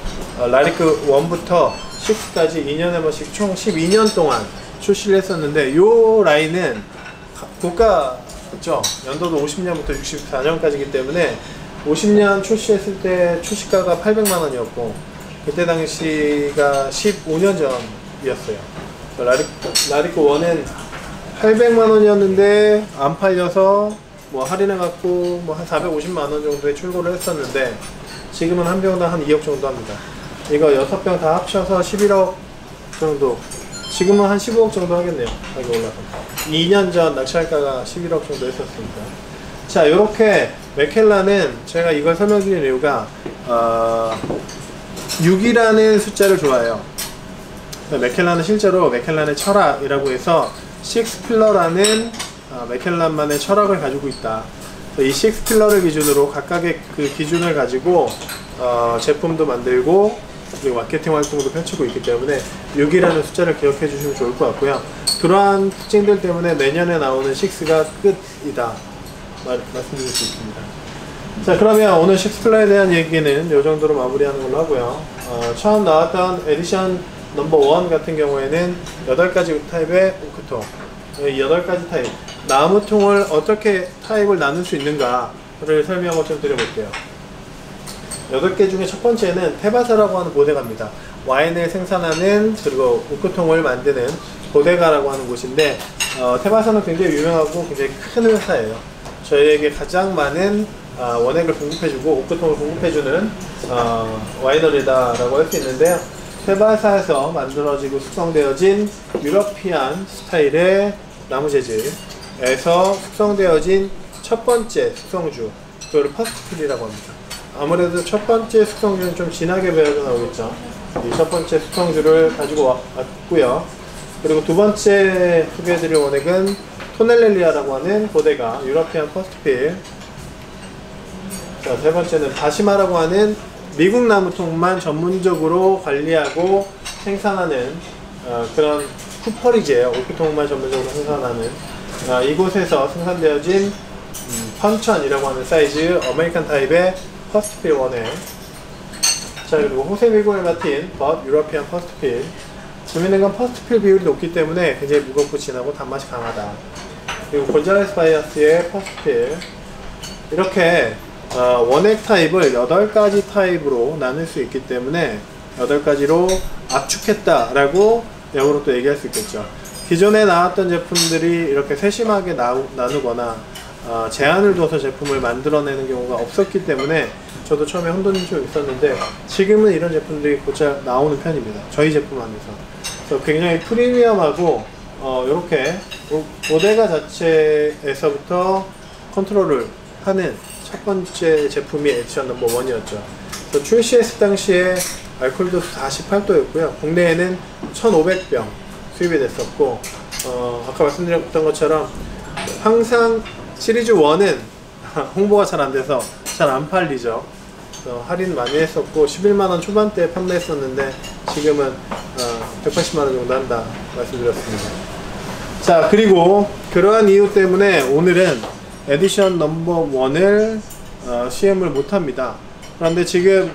라리크 1부터 6까지 2년에 한 번씩 총 12년 동안 출시를 했었는데 요 라인은 고가죠. 연도도 50년부터 64년까지이기 때문에 50년 출시했을 때 출시가가 800만원이었고 그때 당시가 15년 전이었어요. 라리크 1은 800만원이었는데 안 팔려서 뭐 할인해갖고 뭐 한 450만원 정도에 출고를 했었는데 지금은 한 병당 한 2억 정도 합니다. 이거 6병 다 합쳐서 11억 정도, 지금은 한 15억 정도 하겠네요. 가격이 올라서 2년 전 낙찰가가 11억 정도 했었으니까. 자, 이렇게 맥켈란은 제가 이걸 설명드리는 이유가 6이라는 숫자를 좋아해요. 맥켈란은 실제로 맥켈란의 철학이라고 해서 6필러라는 맥켈란만의 철학을 가지고 있다. 이 6필러를 기준으로 각각의 그 기준을 가지고 제품도 만들고 그리고 마케팅 활동도 펼치고 있기 때문에 6이라는 숫자를 기억해 주시면 좋을 것 같고요. 그러한 특징들 때문에 내년에 나오는 6가 끝이다 말씀드릴 수 있습니다. 자, 그러면 오늘 6필러에 대한 얘기는 이 정도로 마무리하는 걸로 하고요. 처음 나왔던 에디션 넘버 1 같은 경우에는 8가지 타입의 오크통, 8가지 타입, 나무통을 어떻게 타입을 나눌 수 있는가를 설명을 좀 드려볼게요. 8개 중에 첫 번째는 테바사라고 하는 보데가입니다. 와인을 생산하는 그리고 오크통을 만드는 보데가라고 하는 곳인데 테바사는 굉장히 유명하고 굉장히 큰 회사예요. 저희에게 가장 많은 원액을 공급해주고 오크통을 공급해주는 와이너리다라고 할 수 있는데요. 테바사에서 만들어지고 숙성되어진 유러피안 스타일의 나무 재질에서 숙성되어진 첫 번째 숙성주, 그걸 퍼스트필이라고 합니다. 아무래도 첫 번째 숙성주는 좀 진하게 배어져 나오겠죠. 이 첫 번째 숙성주를 가지고 왔고요. 그리고 두 번째 소개해드릴 원액은 토넬렐리아라고 하는 보데가 유러피안 퍼스트필. 자, 세 번째는 다시마라고 하는 미국 나무통만 전문적으로 관리하고 생산하는 그런 쿠퍼리지예요. 오크통만 전문적으로 생산하는 이곳에서 생산되어진 펀천이라고 하는 사이즈 아메리칸 타입의 퍼스트필 원액. 자, 그리고 호세 미국을 맡은 법 유러피안 퍼스트필. 재밌는 건 퍼스트필 비율이 높기 때문에 굉장히 무겁고 진하고 단맛이 강하다. 그리고 곤잘레스 바이아스의 퍼스트필. 이렇게 원액 타입을 8가지 타입으로 나눌 수 있기 때문에 8가지로 압축했다라고 역으로 또 얘기할 수 있겠죠. 기존에 나왔던 제품들이 이렇게 세심하게 나누거나 제한을 둬서 제품을 만들어내는 경우가 없었기 때문에 저도 처음에 혼돈이 좀 있었는데 지금은 이런 제품들이 곧잘 나오는 편입니다. 저희 제품 안에서. 그래서 굉장히 프리미엄하고 이렇게 보데가 자체에서부터 컨트롤을 하는 첫 번째 제품이 에디션 넘버 1이었죠. 그래서 출시했을 당시에 알코올 도수 48도였고요. 국내에는 1,500병 수입이 됐었고, 아까 말씀드렸던 것처럼 항상 시리즈 1은 홍보가 잘 안 돼서 잘 안 팔리죠. 할인 많이 했었고 11만원 초반대에 판매했었는데 지금은 180만원 정도 한다 말씀드렸습니다. 자, 그리고 그러한 이유 때문에 오늘은 에디션 넘버 1을 CM을 못합니다. 그런데 지금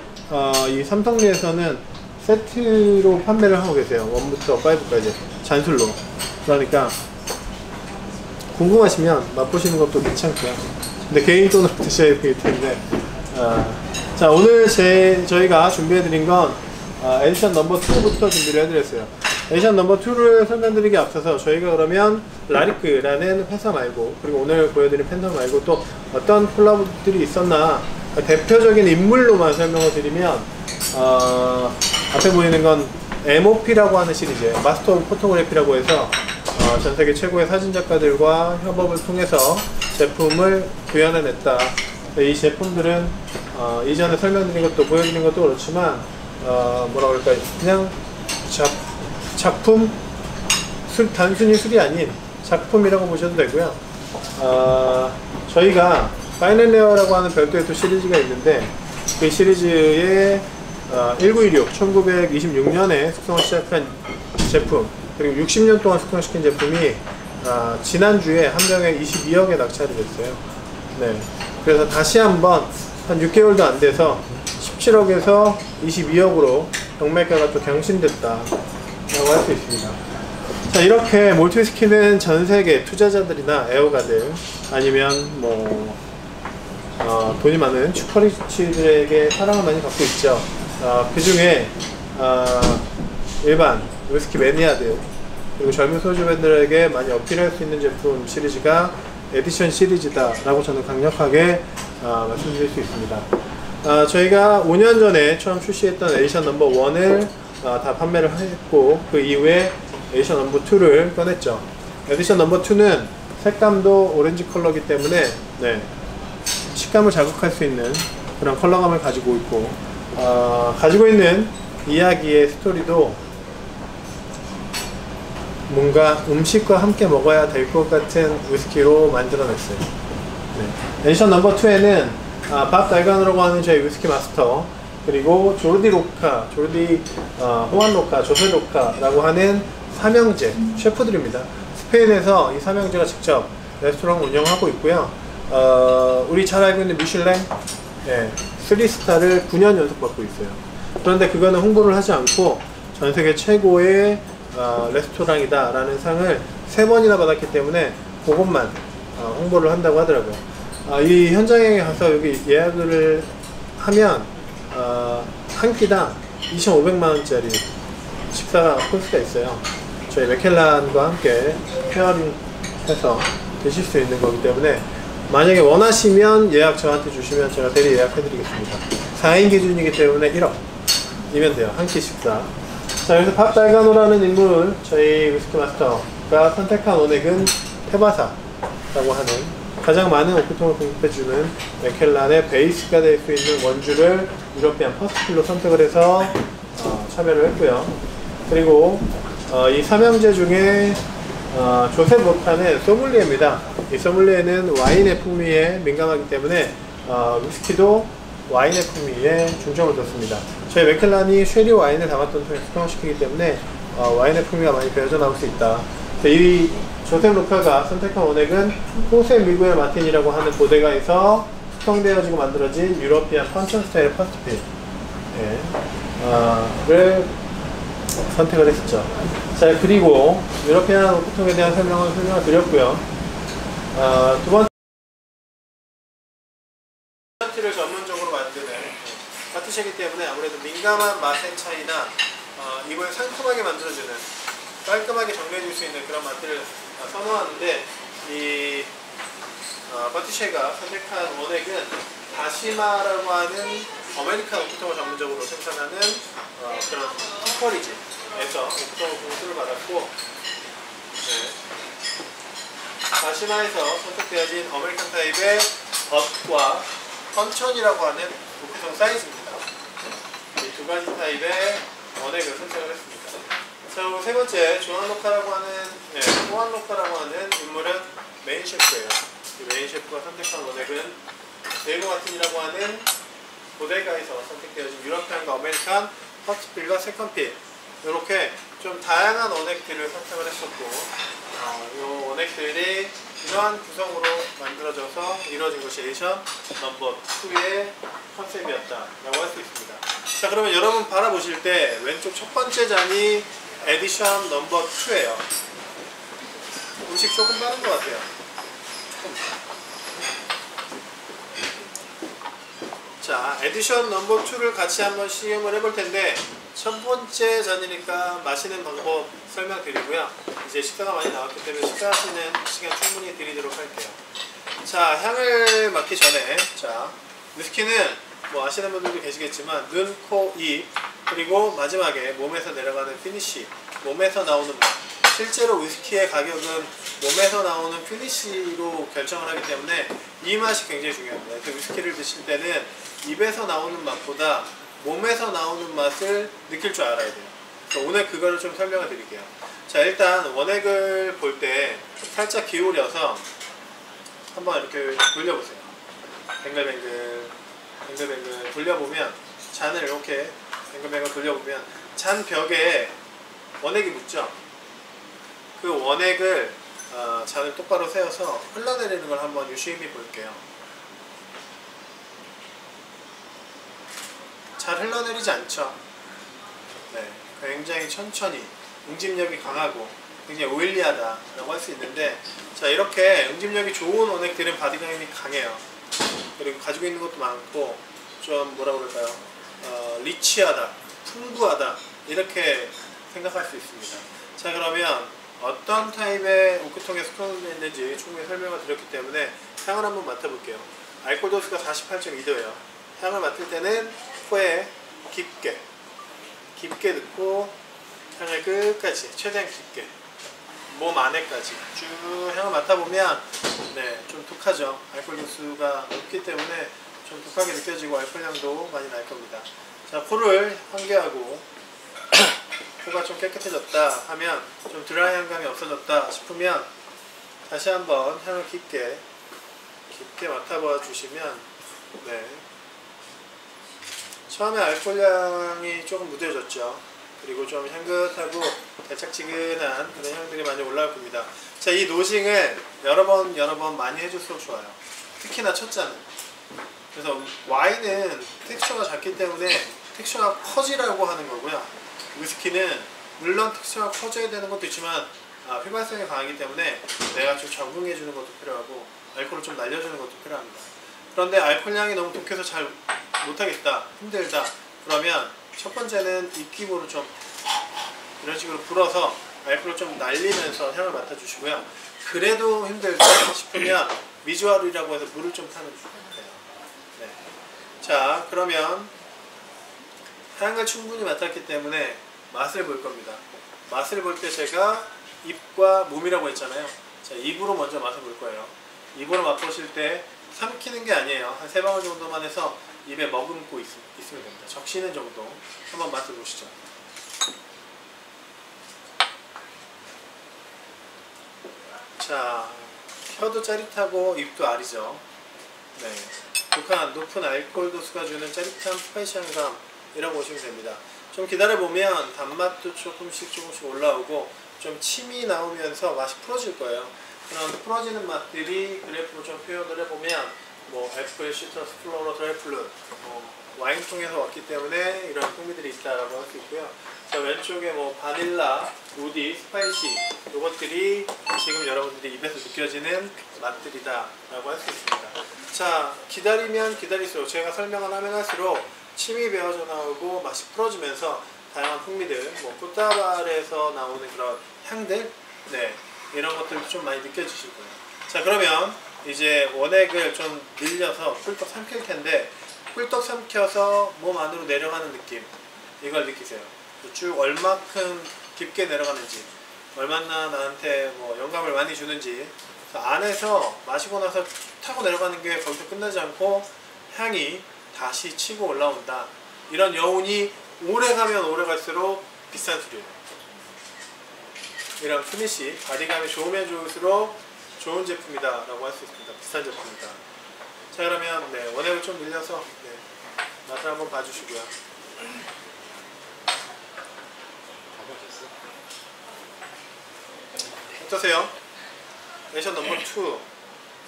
이 삼성리에서는 세트로 판매를 하고 계세요. 1부터 5까지 잔술로. 그러니까 궁금하시면 맛보시는 것도 괜찮고요. 근데 개인 돈으로 드셔야 되기 때문에 자, 오늘 저희가 준비해드린 건 에디션 넘버 2부터 준비를 해드렸어요. 에디션 넘버 2를 설명드리기 앞서서 저희가 그러면 라리크라는 회사 말고, 그리고 오늘 보여드린 팬텀 말고 또 어떤 콜라보들이 있었나 대표적인 인물로만 설명을 드리면 앞에 보이는 건 MOP라고 하는 시리즈예요. 마스터 오브 포토그래피라고 해서 전세계 최고의 사진작가들과 협업을 통해서 제품을 구현해냈다. 이 제품들은 이전에 설명드린 것도 보여드린 것도 그렇지만 뭐라 그럴까요? 그냥 작품, 단순히 술이 아닌 작품이라고 보셔도 되고요. 저희가 파인앤레어라고 하는 별도의 또 시리즈가 있는데 그 시리즈의 1916, 1926년에 숙성을 시작한 제품, 그리고 60년 동안 숙성시킨 제품이 지난주에 한 병에 22억에 낙찰이 됐어요. 네. 그래서 다시 한번 한 6개월도 안 돼서 17억에서 22억으로 경매가가 또 경신됐다 라고 할 수 있습니다. 자, 이렇게 몰트 위스키는 전 세계 투자자들이나 애호가들 아니면 뭐 돈이 많은 슈퍼리치들에게 사랑을 많이 받고 있죠. 그 중에 일반 위스키 매니아들 그리고 젊은 소주팬들에게 많이 어필할 수 있는 제품 시리즈가 에디션 시리즈다 라고 저는 강력하게 말씀드릴 수 있습니다. 저희가 5년 전에 처음 출시했던 에디션 넘버 1을 다 판매를 했고 그 이후에 에디션 넘버 2를 꺼냈죠. 에디션 넘버 2는 색감도 오렌지 컬러이기 때문에 네, 식감을 자극할 수 있는 그런 컬러감을 가지고 있고 가지고 있는 이야기의 스토리도 뭔가 음식과 함께 먹어야 될 것 같은 위스키로 만들어냈어요. 네. 에디션 넘버 2에는 밥 달간으라고 하는 저희 위스키 마스터, 그리고 조르디 호안 로카, 조세 로카라고 하는 삼형제 셰프들입니다. 스페인에서 이 삼형제가 직접 레스토랑을 운영하고 있고요. 우리 잘 알고 있는 미슐랭 3스타를 9년 연속 받고 있어요. 그런데 그거는 홍보를 하지 않고 전세계 최고의 레스토랑이다 라는 상을 3번이나 받았기 때문에 그것만 홍보를 한다고 하더라고요. 이 현장에 가서 여기 예약을 하면 한 끼당 2,500만원짜리 식사 코스가 있어요. 저희 맥켈란과 함께 페어링 해서 드실 수 있는 거기 때문에 만약에 원하시면 예약 저한테 주시면 제가 대리 예약해 드리겠습니다. 4인 기준이기 때문에 1억이면 돼요. 한 끼 식사. 자, 여기서 밥 달가노라는 인물, 저희 위스키 마스터가 선택한 원액은 테바사라고 하는 가장 많은 오크통을 공급해주는 맥켈란의 베이스가 될 수 있는 원주를 유러피안 퍼스트필로 선택을 해서 참여를 했고요. 그리고 이 삼형제 중에 조셉 로카는 소믈리에입니다. 이 소믈리에는 와인의 풍미에 민감하기 때문에 위스키도 와인의 풍미에 중점을 뒀습니다. 저희 맥켈란이 쉐리 와인을 담았던 통에 숙성시키기 때문에 와인의 풍미가 많이 배어져 나올 수 있다. 이 조셉 로카가 선택한 원액은 호세 미구엘 마틴이라고 하는 보데가에서 숙성되어지고 만들어진 유러피안 펀천 스타일의 퍼스트필 를 선택을 했었죠. 자, 그리고 유러피안 오크통에 대한 설명을 드렸고요. 두 번째, 를 전문적으로 만드는 파티셰이기 때문에 아무래도 민감한 맛의 차이나 입을 상큼하게 만들어주는, 깔끔하게 정리해줄 수 있는 그런 맛들을 선호하는데, 이 버티쉐가 선택한 원액은 다시마라고 하는 아메리칸 오크통을 전문적으로 생산하는 그런 티커리지에서 오크통 공수를 받았고, 네. 다시마에서 선택되어진 아메리칸 타입의 덧과 헌천이라고 하는 오크통 사이즈입니다. 이 두 가지 타입의 원액을 선택을 했습니다. 자, 그리고 세 번째, 조한로카라고 하는, 호한로카라고 하는 인물은 메인 셰프예요. 이 메인 셰프가 선택한 원액은 네이버 마틴이라고 하는 보데가에서 선택되어진 유럽향과 아메리칸, 퍼스트필과 세컨필, 이렇게 좀 다양한 원액들을 선택을 했었고, 이 원액들이 이러한 구성으로 만들어져서 이루어진 것이 에디션 넘버 2의 컨셉이었다라고 할 수 있습니다. 자, 그러면 여러분 바라보실 때 왼쪽 첫 번째 잔이 에디션 넘버 2예요. 음식 조금 빠른 것 같아요. 자, 에디션 넘버 2를 같이 한번 시음을 해볼 텐데, 첫 번째 잔이니까 마시는 방법 설명드리고요. 이제 식사가 많이 나왔기 때문에 식사하시는 시간 충분히 드리도록 할게요. 자, 향을 맡기 전에, 자, 위스키는 뭐 아시는 분들도 계시겠지만 눈, 코, 입, 그리고 마지막에 몸에서 내려가는 피니쉬, 몸에서 나오는 맛. 실제로 위스키의 가격은 몸에서 나오는 피니쉬로 결정을 하기 때문에 이 맛이 굉장히 중요합니다. 그래서 위스키를 드실 때는 입에서 나오는 맛보다 몸에서 나오는 맛을 느낄 줄 알아야 돼요. 그래서 오늘 그거를 좀 설명을 드릴게요. 자, 일단 원액을 볼 때 살짝 기울여서 한번 이렇게 돌려보세요. 뱅글뱅글 뱅글뱅글 돌려보면, 잔을 이렇게 뱅글뱅글 돌려보면 잔 벽에 원액이 묻죠. 그 원액을 잔을 똑바로 세워서 흘러내리는 걸 한번 유심히 볼게요. 잘 흘러내리지 않죠. 네, 굉장히 천천히, 응집력이 강하고 굉장히 오일리하다라고 할 수 있는데, 자, 이렇게 응집력이 좋은 원액들은 바디감이 강해요. 그리고 가지고 있는 것도 많고 좀 뭐라고 그럴까요? 리치하다, 풍부하다, 이렇게 생각할 수 있습니다. 자, 그러면 어떤 타입의 오크통에 숙성됐는지 충분히 설명을 드렸기 때문에 향을 한번 맡아볼게요. 알코올 도수가 48.2도예요. 향을 맡을 때는 코에 깊게 넣고 향을 끝까지 최대한 깊게 몸 안에까지 쭉 향을 맡아보면, 네, 좀 독하죠. 알코올 도수가 높기 때문에 좀 독하게 느껴지고 알코올 향도 많이 날 겁니다. 자, 코를 환기하고 코가 좀 깨끗해졌다 하면, 좀 드라이한 감이 없어졌다 싶으면 다시 한번 향을 깊게 맡아봐 주시면, 네, 처음에 알코올 향이 조금 무뎌졌죠. 그리고 좀 향긋하고 달짝지근한 그런 향들이 많이 올라올 겁니다. 자, 이 노징을 여러 번 많이 해줄수록 좋아요. 특히나 첫 잔은. 그래서 와인은 텍스처가 작기 때문에 텍스처가 커지라고 하는 거고요. 위스키는 물론 텍스처가 커져야 되는 것도 있지만 휘발성이 강하기 때문에 내가 좀 적응해주는 것도 필요하고 알코올을 좀 날려주는 것도 필요합니다. 그런데 알코올 향이 너무 독해서 잘 못하겠다, 힘들다, 그러면 첫 번째는 입기보로 좀 이런 식으로 불어서 알코올을 좀 날리면서 향을 맡아주시고요. 그래도 힘들다 싶으면 미주알이라고 해서 물을 좀 타면 돼요. 네. 자, 그러면 향을 충분히 맡았기 때문에 맛을 볼 겁니다. 맛을 볼 때 제가 입과 몸이라고 했잖아요. 자, 입으로 먼저 맛을 볼 거예요. 입으로 맛보실 때 삼키는 게 아니에요. 한 3방울 정도만 해서 입에 머금고 있으면 됩니다. 적시는 정도. 한번 맛을 보시죠. 자, 혀도 짜릿하고 입도 아리죠. 네, 높은 알코올 도수가 주는 짜릿한 스파이시함이라고 보시면 됩니다. 좀 기다려보면 단맛도 조금씩 올라오고 좀 침이 나오면서 맛이 풀어질 거예요. 그런 풀어지는 맛들이 그래프로 좀 표현을 해보면 뭐 애플, 시트러스, 플로러, 드라이플룻, 와인통에서 왔기 때문에 이런 풍미들이 있다라고 할 수 있고요. 자, 왼쪽에 뭐 바닐라, 우디, 스파이시, 이것들이 지금 여러분들이 입에서 느껴지는 맛들이다라고 할 수 있습니다. 자, 기다리면 기다릴수록 제가 설명을 하면 할수록 침이 배어져 나오고 맛이 풀어지면서 다양한 풍미들, 뭐 꽃다발에서 나오는 그런 향들, 네, 이런 것들도 좀 많이 느껴지실 거예요. 자, 그러면 이제 원액을 좀 늘려서 꿀떡 삼킬 텐데, 꿀떡 삼켜서 몸 안으로 내려가는 느낌, 이걸 느끼세요. 쭉 얼마큼 깊게 내려가는지, 얼마나 나한테 뭐 영감을 많이 주는지. 안에서 마시고 나서 타고 내려가는 게 거기서 끝나지 않고 향이 다시 치고 올라온다. 이런 여운이 오래 가면 오래 갈수록 비싼 술이에요. 이런 피니시, 바디감이 좋으면 좋을수록 좋은 제품이다 라고 할 수 있습니다. 비싼 제품이다. 자, 그러면 네, 원액을 좀 늘려서 네, 맛을 한번 봐주시고요. 어떠세요? 에디션 넘버 2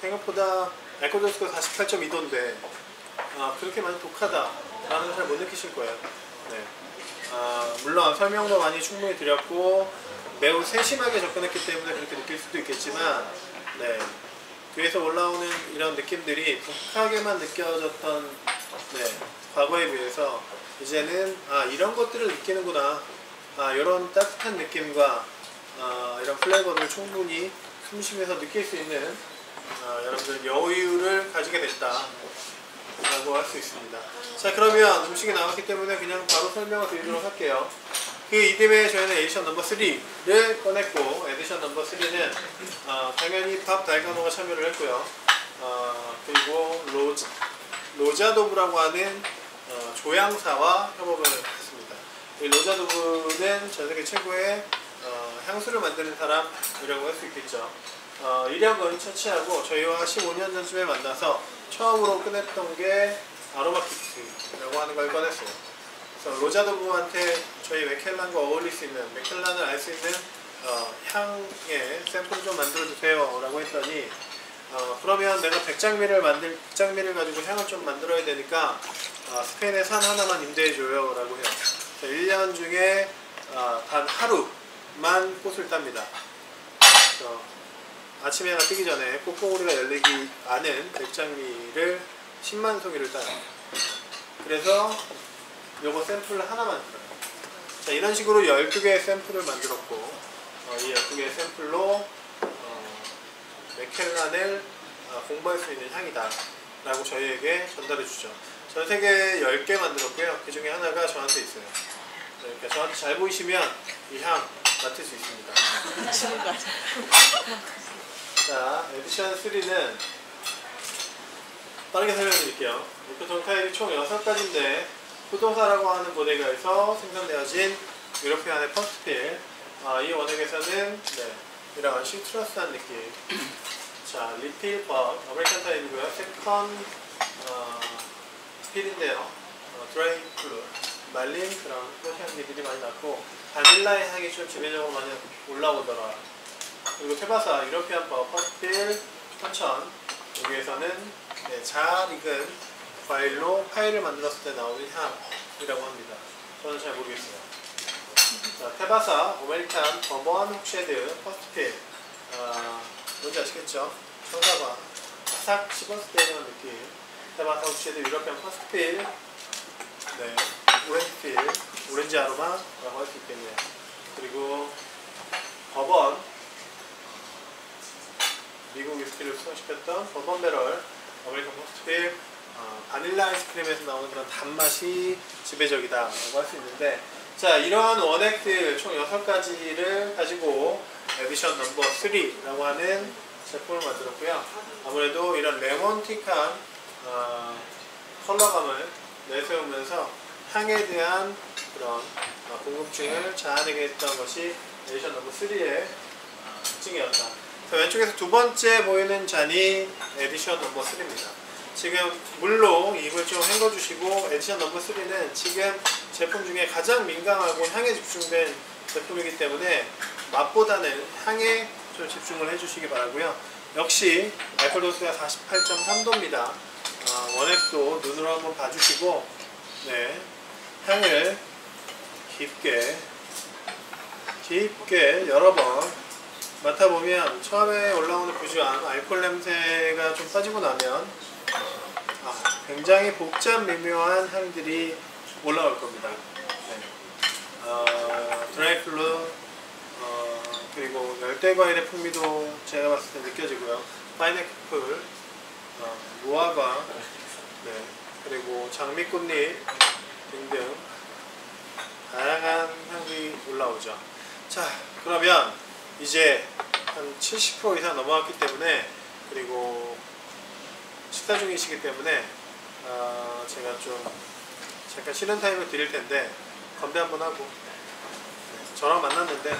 생각보다 알코올 도수가 48.2도인데 그렇게 많이 독하다 라는 걸 잘 못 느끼실 거예요. 네. 물론 설명도 많이 충분히 드렸고 매우 세심하게 접근했기 때문에 그렇게 느낄 수도 있겠지만, 네, 뒤에서 올라오는 이런 느낌들이 독하게만 느껴졌던 과거에 비해서 이제는 이런 것들을 느끼는구나, 이런 따뜻한 느낌과 이런 플레이버를 충분히 숨쉬면서 느낄 수 있는 여러분들 여유를 가지게 됐다 라고 할 수 있습니다. 자, 그러면 음식이 나왔기 때문에 그냥 바로 설명을 드리도록 할게요. 그 이듬해 저희는 에디션 넘버 3를 꺼냈고, 에디션 넘버 3는 당연히 밥 달가노가 참여를 했고요. 그리고 로자도브라고 하는 조향사와 협업을 했습니다. 이 로자도브는 전세계 최고의 향수를 만드는 사람이라고 할 수 있겠죠. 이력은 처치하고 저희와 15년 전쯤에 만나서 처음으로 꺼냈던 게 아로마 키트라고 하는 걸 꺼냈어요. 그래서 로자도브한테 저희 맥켈란과 어울릴 수 있는, 맥켈란을 알 수 있는 향의 샘플을 좀 만들어주세요 라고 했더니 그러면 내가 백장미를 가지고 향을 좀 만들어야 되니까 스페인의 산 하나만 임대해줘요 라고 해요. 1년 중에 단 하루만 꽃을 땁니다. 아침에 해가 뜨기 전에 꽃봉오리가 열리기 않은 백장미를 10만 송이를 따요. 그래서 요거 샘플 하나만 들어요. 자, 이런 식으로 12개의 샘플을 만들었고, 이 12개의 샘플로 맥켈란을 공부할 수 있는 향이다 라고 저희에게 전달해 주죠. 전 세계 10개 만들었고요. 그 중에 하나가 저한테 있어요. 그러니까 저한테 잘 보이시면 이 향 맡을 수 있습니다. 자, 에디션 3는 빠르게 설명드릴게요. 목표 타입이 총 6가지인데 푸도사라고 하는 보데가에서 생산되어진 유로피안의 퍼스트필, 이 원액에서는 이런 시트러스한 느낌. 자, 리필 법, 아메리칸 타입이고요. 세컨 필인데요. 드라이 플루, 말린 그런 꽃향기들이 많이 났고 바닐라의 향이 좀 지배적으로 많이 올라오더라. 그리고 테바사, 유로피안 법, 퍼스트필, 천천, 여기에서는 잘 익은 과일로 파이를 만들었을 때 나오는 향이라고 합니다. 저는 잘 모르겠어요. 자, 테바사, 아메리칸, 버번, 훅쉐드, 퍼스트필, 뭔지 아시겠죠? 청사과, 싹 씹었을 때 이런 느낌. 테바사, 훅쉐드, 유로피안, 퍼스트필, 오렌지필, 오렌지 아로마라고 할 수 있겠네요. 그리고 버번, 미국 위스키를 수성시켰던 버번 배럴, 아메리칸 퍼스트필, 바닐라 아이스크림에서 나오는 그런 단맛이 지배적이다 라고 할 수 있는데, 자, 이러한 원액들 총 6가지를 가지고 에디션 넘버 3라고 하는 제품을 만들었고요. 아무래도 이런 레몬틱한 컬러감을 내세우면서 향에 대한 그런 궁금증을 자아내게 했던 것이 에디션 넘버 3의 특징이었다. 자, 왼쪽에서 두 번째 보이는 잔이 에디션 넘버 3입니다. 지금 물로 입을 좀 헹궈주시고, 에디션 넘버 3는 지금 제품 중에 가장 민감하고 향에 집중된 제품이기 때문에 맛보다는 향에 좀 집중을 해주시기 바라고요. 역시 알코올 도수가 48.3도입니다. 원액도 눈으로 한번 봐주시고, 향을 깊게 여러 번 맡아보면 처음에 올라오는 부주한 알코올 냄새가 좀 빠지고 나면 굉장히 복잡 미묘한 향들이 올라올 겁니다. 드라이플루, 그리고 열대과일의 풍미도 제가 봤을 때 느껴지고요. 파인애플, 무화과, 네, 그리고 장미꽃잎 등등 다양한 향이 올라오죠. 자, 그러면 이제 한 70% 이상 넘어갔기 때문에, 그리고 식사 중이시기 때문에 제가 좀 잠깐 쉬는 타임을 드릴 텐데 건배 한번 하고, 네, 저랑 만났는데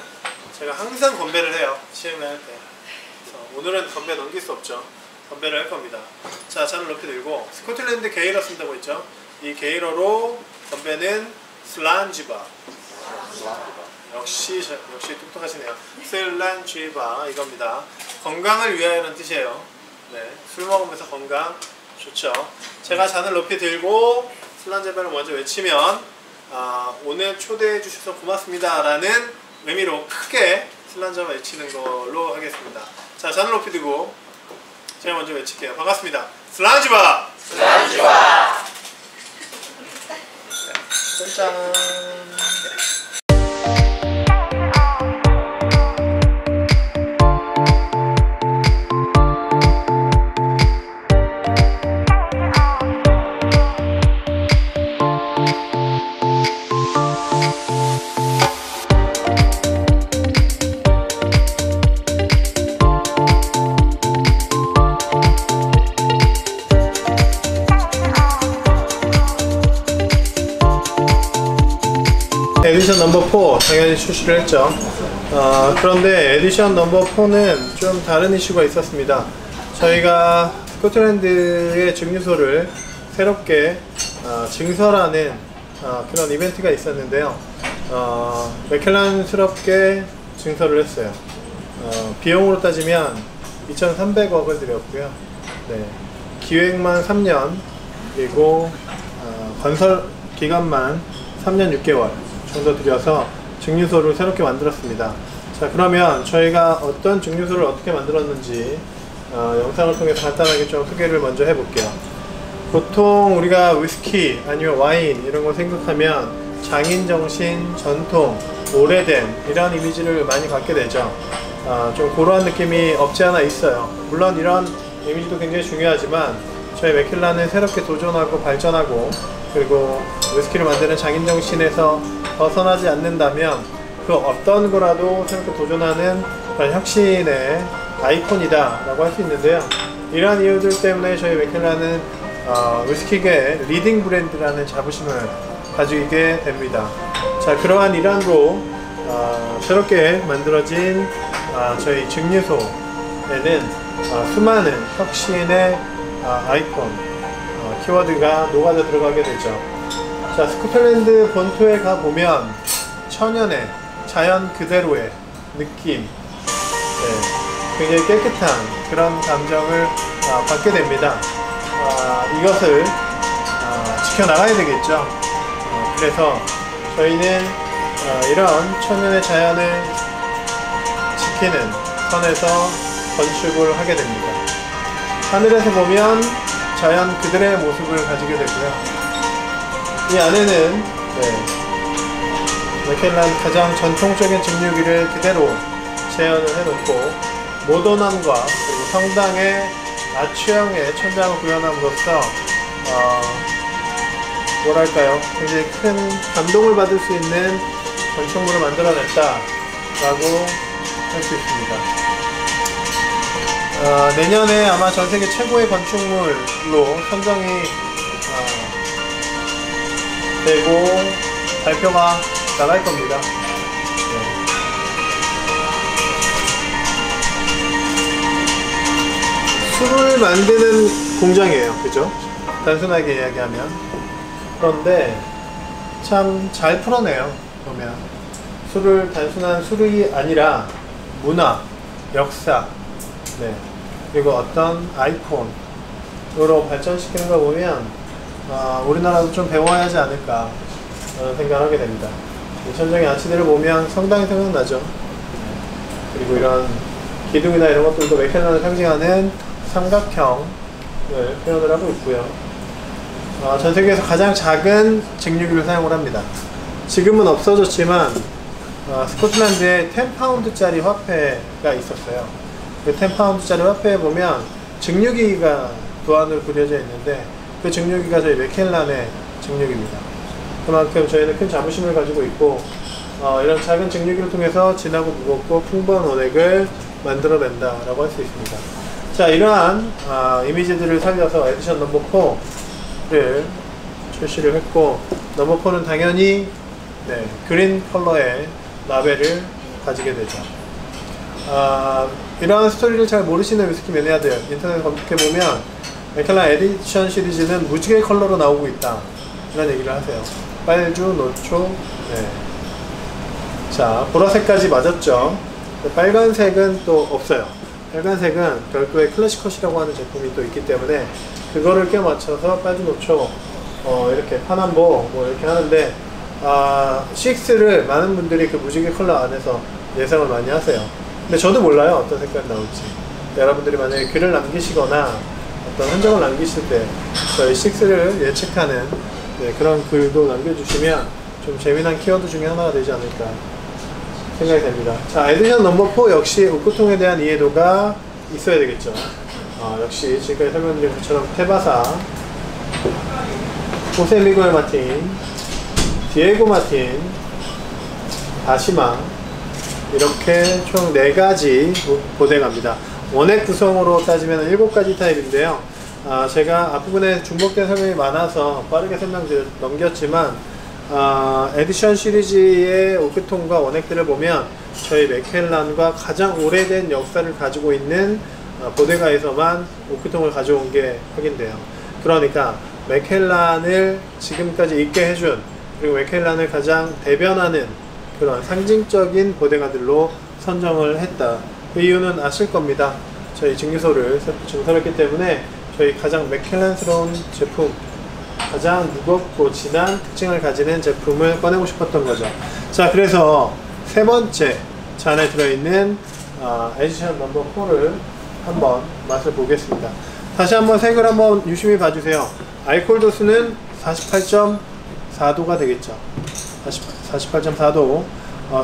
제가 항상 건배를 해요, 시음을 할 때. 그래서 오늘은 건배 넘길 수 없죠. 건배를 할 겁니다. 자, 잔을 높이 들고 스코틀랜드 게이러 쓴다고 했죠. 이 게이러로 건배는 슬란지바. 역시 똑똑하시네요. 슬란지바 이겁니다. 건강을 위하여는 뜻이에요. 네, 술 먹으면서 건강 좋죠. 제가 잔을 높이 들고 슬란지바를 먼저 외치면 오늘 초대해 주셔서 고맙습니다 라는 의미로 크게 슬란지바 외치는 걸로 하겠습니다. 자, 잔을 높이 들고 제가 먼저 외칠게요. 반갑습니다. 슬란지바! 슬란지바! 짠! 에디션 넘버 4 당연히 출시를 했죠. 그런데 에디션 넘버 4는 좀 다른 이슈가 있었습니다. 저희가 스코틀랜드의 증류소를 새롭게 증설하는 그런 이벤트가 있었는데요. 맥켈란스럽게 증설을 했어요. 비용으로 따지면 2,300억을 들였고요. 네, 기획만 3년, 그리고 건설 기간만 3년 6개월 정도 들여서 증류소를 새롭게 만들었습니다. 자, 그러면 저희가 어떤 증류소를 어떻게 만들었는지 영상을 통해서 간단하게 좀 소개를 먼저 해볼게요. 보통 우리가 위스키 아니면 와인 이런 거 생각하면 장인정신, 전통, 오래된 이런 이미지를 많이 갖게 되죠. 좀 그러한 느낌이 없지 않아 있어요. 물론 이런 이미지도 굉장히 중요하지만 저희 맥켈란은 새롭게 도전하고 발전하고, 그리고 위스키를 만드는 장인정신에서 벗어나지 않는다면 그 어떤 거라도 새롭게 도전하는 그런 혁신의 아이콘이다 라고 할 수 있는데요. 이러한 이유들 때문에 저희 맥켈란은 위스키계의 리딩 브랜드라는 자부심을 가지게 됩니다. 자, 그러한 일환으로 새롭게 만들어진 저희 증류소에는 수많은 혁신의 아이콘, 키워드가 녹아져 들어가게 되죠. 자, 스코틀랜드 본토에 가보면 천연의 자연 그대로의 느낌, 네, 굉장히 깨끗한 그런 감정을 받게 됩니다. 이것을 지켜나가야 되겠죠. 그래서 저희는 이런 천연의 자연을 지키는 선에서 건축을 하게 됩니다. 하늘에서 보면 자연 그들의 모습을 가지게 되고요. 이 안에는 맥켈란 가장 전통적인 증류기를 그대로 재현을 해놓고 모던함과 그리고 성당의 아치형의 천장을 구현함으로써 뭐랄까요, 굉장히 큰 감동을 받을 수 있는 건축물을 만들어냈다 라고 할 수 있습니다. 내년에 아마 전세계 최고의 건축물로 선정이 되고 발표가 나갈 겁니다. 술을 만드는 공장이에요, 그죠? 단순하게 이야기하면. 그런데 참 잘 풀어내요. 보면 술을 단순한 술이 아니라 문화, 역사, 네, 그리고 어떤 아이콘으로 발전시키는 거 보면 우리나라도 좀 배워야 하지 않을까 라는 생각을 하게 됩니다. 천정의 아치들을 보면 성당이 생각나죠. 그리고 이런 기둥이나 이런 것들도 맥켈란을 상징하는 삼각형을 표현을 하고 있고요. 전 세계에서 가장 작은 증류기를 사용을 합니다. 지금은 없어졌지만 스코틀랜드에 10파운드짜리 화폐가 있었어요. 그 10파운드짜리 화폐에 보면 증류기가 도안으로 그려져 있는데 그 증류기가 저희 맥켈란의 증류기입니다. 그만큼 저희는 큰 자부심을 가지고 있고 이런 작은 증류기를 통해서 진하고 무겁고 풍부한 원액을 만들어낸다 라고 할 수 있습니다. 자, 이러한 이미지들을 살려서 에디션 넘버 4를 출시를 했고, 넘버 4는 당연히 그린 컬러의 라벨을 가지게 되죠. 이러한 스토리를 잘 모르시는 위스키 매니아들 인터넷 검색해보면 맥켈란 에디션 시리즈는 무지개 컬러로 나오고 있다 이런 얘기를 하세요. 빨주, 노초, 자, 보라색까지 맞았죠. 빨간색은 또 없어요. 빨간색은 별도의 클래시컷이라고 하는 제품이 또 있기 때문에 그거를 껴맞춰서 빨주, 노초 이렇게 파남보 뭐 이렇게 하는데 6를 많은 분들이 그 무지개 컬러 안에서 예상을 많이 하세요. 근데 저도 몰라요, 어떤 색깔이 나올지. 여러분들이 만약에 글을 남기시거나 어떤 흔적을 남기실 때 저희 6를 예측하는 그런 글도 남겨주시면 좀 재미난 키워드 중에 하나가 되지 않을까 생각이 됩니다. 자, 에디션 넘버 4 역시 우크통에 대한 이해도가 있어야 되겠죠. 역시 지금까지 설명드린 것처럼 테바사, 호세 미구엘 마틴, 디에고 마틴, 다시마 이렇게 총 4가지 보데가입니다. 원액 구성으로 따지면 7가지 타입인데요. 제가 앞부분에 중복된 설명이 많아서 빠르게 넘겼지만 에디션 시리즈의 오크통과 원액들을 보면 저희 맥켈란과 가장 오래된 역사를 가지고 있는 보데가에서만 오크통을 가져온 게 확인돼요. 그러니까 맥켈란을 지금까지 있게 해준, 그리고 맥켈란을 가장 대변하는 그런 상징적인 보데가들로 선정을 했다. 그 이유는 아실 겁니다. 저희 증류소를 증설했기 때문에 저희 가장 맥켈란스러운 제품, 가장 무겁고 진한 특징을 가지는 제품을 꺼내고 싶었던 거죠. 자, 그래서 세 번째 잔에 들어있는 에디션 넘버 4를 한번 맛을 보겠습니다. 다시 한번 색을 한번 유심히 봐주세요. 알코올 도수는 48.4도가 되겠죠. 48.4도.